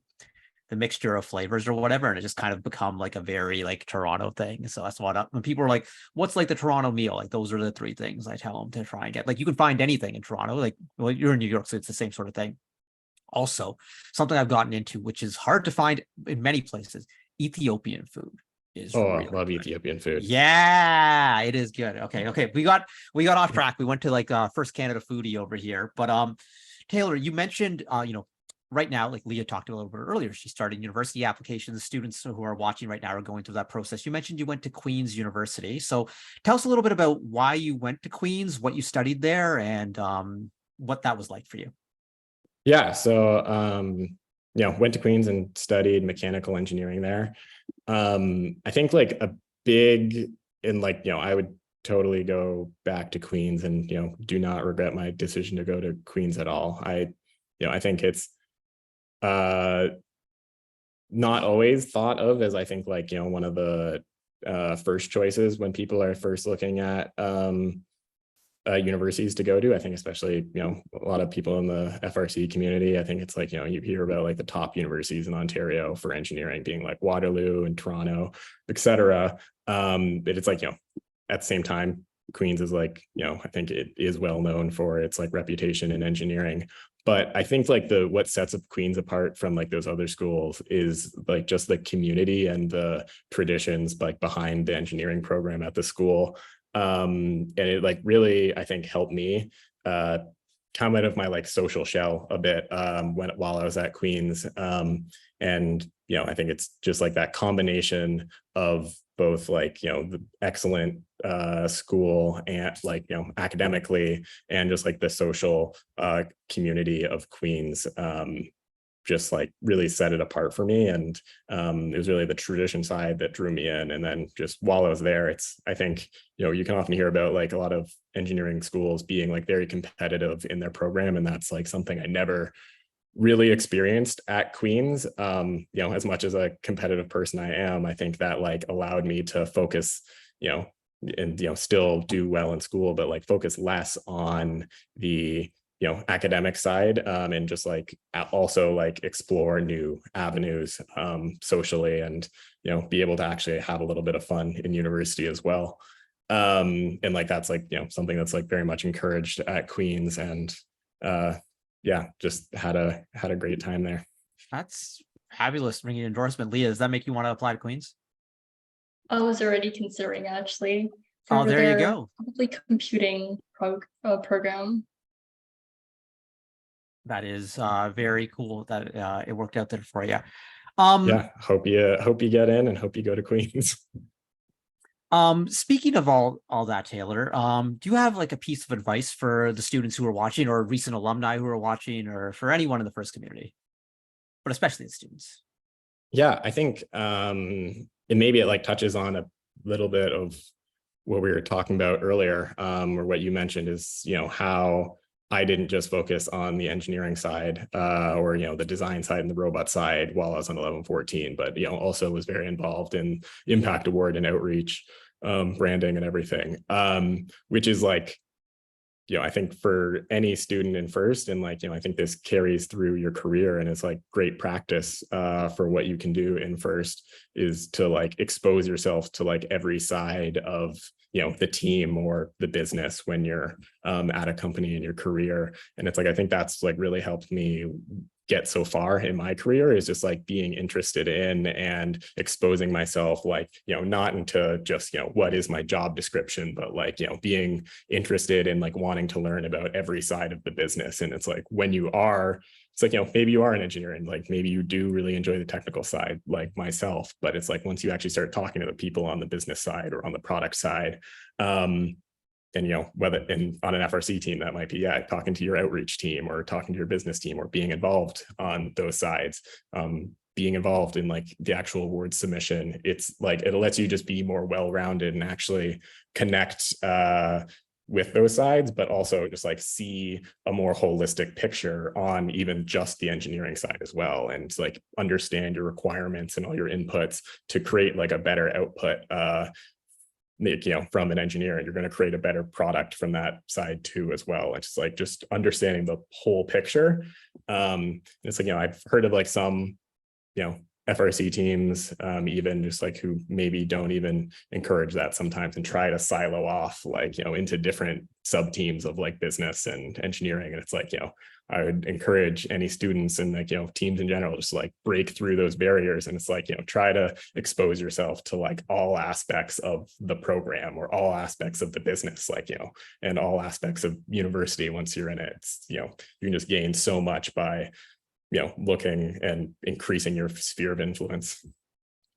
S1: the mixture of flavors or whatever, and it just kind of become like a very like Toronto thing. So that's when people are like, what's like the Toronto meal? Like those are the 3 things I tell them to try and get. Like you can find anything in Toronto, like well, you're in New York, so it's the same sort of thing. Also, something I've gotten into, which is hard to find in many places, Ethiopian food is
S14: I love good. Ethiopian food.
S1: Yeah, it is good. Okay. We got off track. We went to like First Canada Foodie over here. But Taylor, you mentioned right now, like Leah talked a little bit earlier, she's starting university applications. Students who are watching right now are going through that process. You mentioned you went to Queen's University. So tell us a little bit about why you went to Queen's, what you studied there, and what that was like for you.
S14: Yeah, so went to Queen's and studied mechanical engineering there. I think like a big I would totally go back to Queen's and do not regret my decision to go to Queen's at all. I think it's not always thought of as I think like one of the first choices when people are first looking at universities to go to. I think especially a lot of people in the FRC community, I think it's like you hear about like the top universities in Ontario for engineering being like Waterloo and Toronto, etc. But it's like at the same time, Queen's is like I think it is well known for its like reputation in engineering. But I think like what sets up Queen's apart from like those other schools is like just the community and the traditions like behind the engineering program at the school. And it like really, I think, helped me come out of my like social shell a bit while I was at Queen's. And I think it's just like that combination of both like the excellent school and like academically, and just like the social community of Queen's just like really set it apart for me. And it was really the tradition side that drew me in. And then just while I was there, I think you can often hear about like a lot of engineering schools being like very competitive in their program, and that's like something I never really experienced at Queen's. As much as a competitive person I am, I think that like allowed me to focus and still do well in school, but like focus less on the academic side, and just like also like explore new avenues socially, and be able to actually have a little bit of fun in university as well. And like that's like, something that's like very much encouraged at Queens, and yeah, just had a great time there.
S1: That's fabulous. Ringing endorsement. Leah, does that make you want to apply to Queens?
S2: I was already considering actually
S1: Oh,
S2: for
S1: there you
S2: their
S1: go.
S2: probably computing program.
S1: That is very cool that it worked out there for you.
S14: Yeah, hope you get in and hope you go to Queens.
S1: Speaking of all that, Taylor, do you have like a piece of advice for the students who are watching, or recent alumni who are watching, or for anyone in the FIRST community, but especially the students?
S14: Yeah, I think it like touches on a little bit of what we were talking about earlier, or what you mentioned is, how I didn't just focus on the engineering side, or, the design side and the robot side while I was on 1114, but, also was very involved in Impact Award and outreach, branding and everything, which is like, I think for any student in FIRST, and like, I think this carries through your career, and it's like great practice for what you can do in FIRST, is to like expose yourself to like every side of, the team or the business when you're at a company in your career. And it's like, I think that's like really helped me get so far in my career, is just like being interested in and exposing myself, like, not into just, what is my job description, but like, being interested in like wanting to learn about every side of the business. And it's like, when you are, it's like, maybe you are an engineer and like maybe you do really enjoy the technical side, like myself, but it's like once you actually start talking to the people on the business side or on the product side, and whether on an FRC team, that might be talking to your outreach team or talking to your business team, or being involved on those sides, being involved in like the actual award submission. It's like it lets you just be more well-rounded and actually connect with those sides, but also just like see a more holistic picture on even just the engineering side as well, and to like understand your requirements and all your inputs to create like a better output from an engineer, and you're going to create a better product from that side too as well. It's like just understanding the whole picture. It's like, I've heard of like some FRC teams, even just like who maybe don't even encourage that sometimes, and try to silo off like, into different sub teams of like business and engineering. And it's like, I would encourage any students and like, teams in general, just like break through those barriers. And it's like, try to expose yourself to like all aspects of the program, or all aspects of the business, like, and all aspects of university. Once you're in it, it's, you can just gain so much by, looking and increasing your sphere of influence.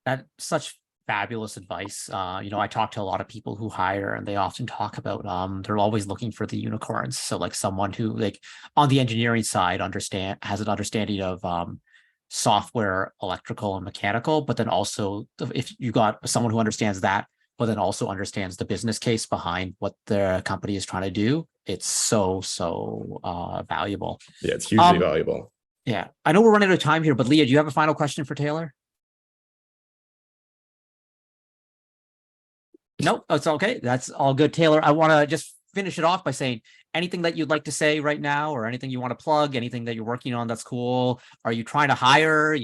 S1: That's such fabulous advice. I talk to a lot of people who hire, and they often talk about they're always looking for the unicorns. So like someone who like on the engineering side has an understanding of software, electrical and mechanical, but then also if you got someone who understands that, but then also understands the business case behind what the company is trying to do, it's so valuable.
S14: Yeah, it's hugely valuable.
S1: Yeah, I know we're running out of time here, but Leah, do you have a final question for Taylor? No, it's okay. That's all good, Taylor. I want to just finish it off by saying anything that you'd like to say right now, or anything you want to plug, anything that you're working on that's cool. Are you trying to hire,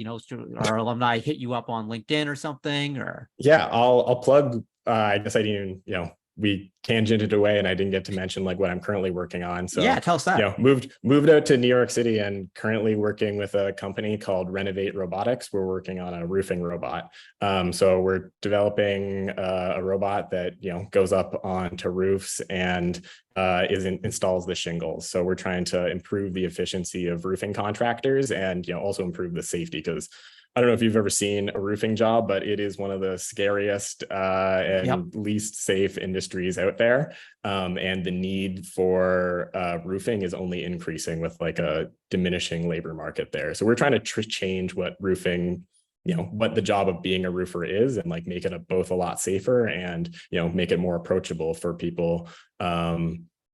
S1: our alumni hit you up on LinkedIn or something? Or
S14: yeah, I'll plug. I guess I didn't even, we tangented away and I didn't get to mention like what I'm currently working on. So
S1: yeah, tell us that.
S14: Moved out to New York City and currently working with a company called Robotics. We're working on a roofing robot. So we're developing a robot that goes up onto roofs and installs the shingles. So we're trying to improve the efficiency of roofing contractors, and also improve the safety, because I don't know if you've ever seen a roofing job, but it is one of the scariest and least safe industries out there. And the need for roofing is only increasing with like a diminishing labor market there. So we're trying to change what roofing, what the job of being a roofer is, and like make it both a lot safer and, make it more approachable for people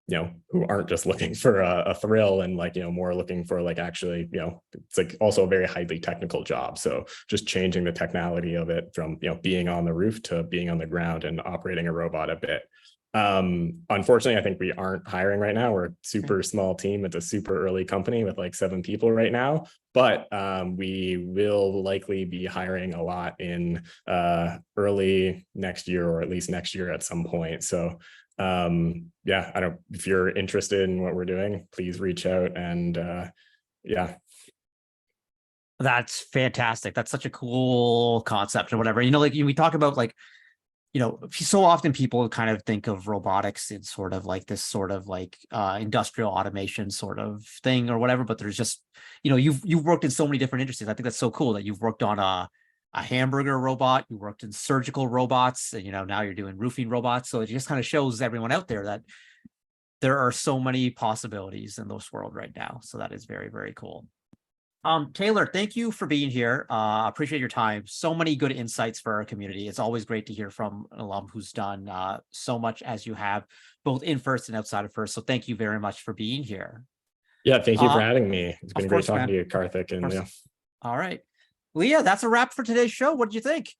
S14: who aren't just looking for a thrill and like, more looking for like actually, it's like also a very highly technical job. So just changing the technicality of it from, being on the roof to being on the ground and operating a robot a bit. Unfortunately, I think we aren't hiring right now. We're a super small team. It's a super early company with like 7 people right now, but we will likely be hiring a lot in early next year, or at least next year at some point. So yeah, if you're interested in what we're doing, please reach out. And yeah.
S1: That's fantastic. That's such a cool concept or whatever. Like we talk about like, so often people kind of think of robotics in sort of like this sort of like industrial automation sort of thing or whatever, but there's just, you've worked in so many different industries. I think that's so cool that you've worked on a hamburger robot, you worked in surgical robots, and now you're doing roofing robots. So it just kind of shows everyone out there that there are so many possibilities in this world right now. So that is very, very cool. Taylor, thank you for being here. Appreciate your time. So many good insights for our community. It's always great to hear from an alum who's done so much as you have, both in FIRST and outside of FIRST. So thank you very much for being here.
S14: Yeah, thank you for having me. It's been great talking to you, Karthik. And yeah.
S1: All right. Leah, that's a wrap for today's show. What did you think?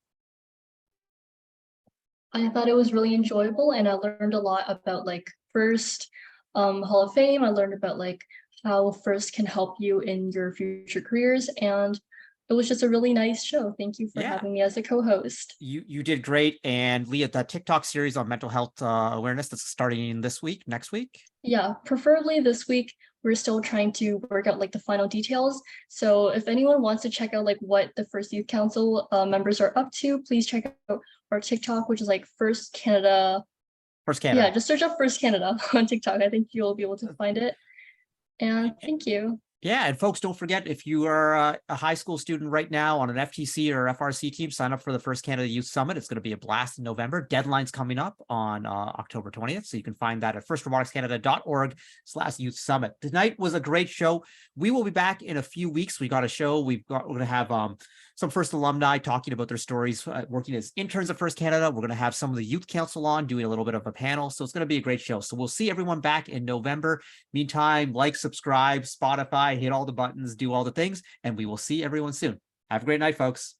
S2: I thought it was really enjoyable, and I learned a lot about like FIRST Hall of Fame. I learned about like how FIRST can help you in your future careers, and it was just a really nice show. Thank you for having me as a co-host.
S1: You did great. And Leah, that TikTok series on mental health awareness that's starting next week?
S2: Yeah, preferably this week. We're still trying to work out like the final details. So if anyone wants to check out like what the FIRST Youth Council members are up to, please check out our TikTok, which is like FIRST Canada.
S1: FIRST Canada.
S2: Yeah, just search up FIRST Canada on TikTok. I think you'll be able to find it. And thank you.
S1: Yeah, and folks, don't forget, if you are a high school student right now on an FTC or FRC team, sign up for the FIRST Canada Youth Summit. It's going to be a blast in November. Deadline's coming up on October 20th. So you can find that at firstroboticscanada.org/youth summit. Tonight was a great show. We will be back in a few weeks. We got a show. We're going to have some FIRST alumni talking about their stories working as interns at FIRST Canada. We're going to have some of the Youth Council on doing a little bit of a panel. So it's going to be a great show. So we'll see everyone back in November. Meantime, like, subscribe, Spotify, hit all the buttons, do all the things, and we will see everyone soon. Have a great night, folks.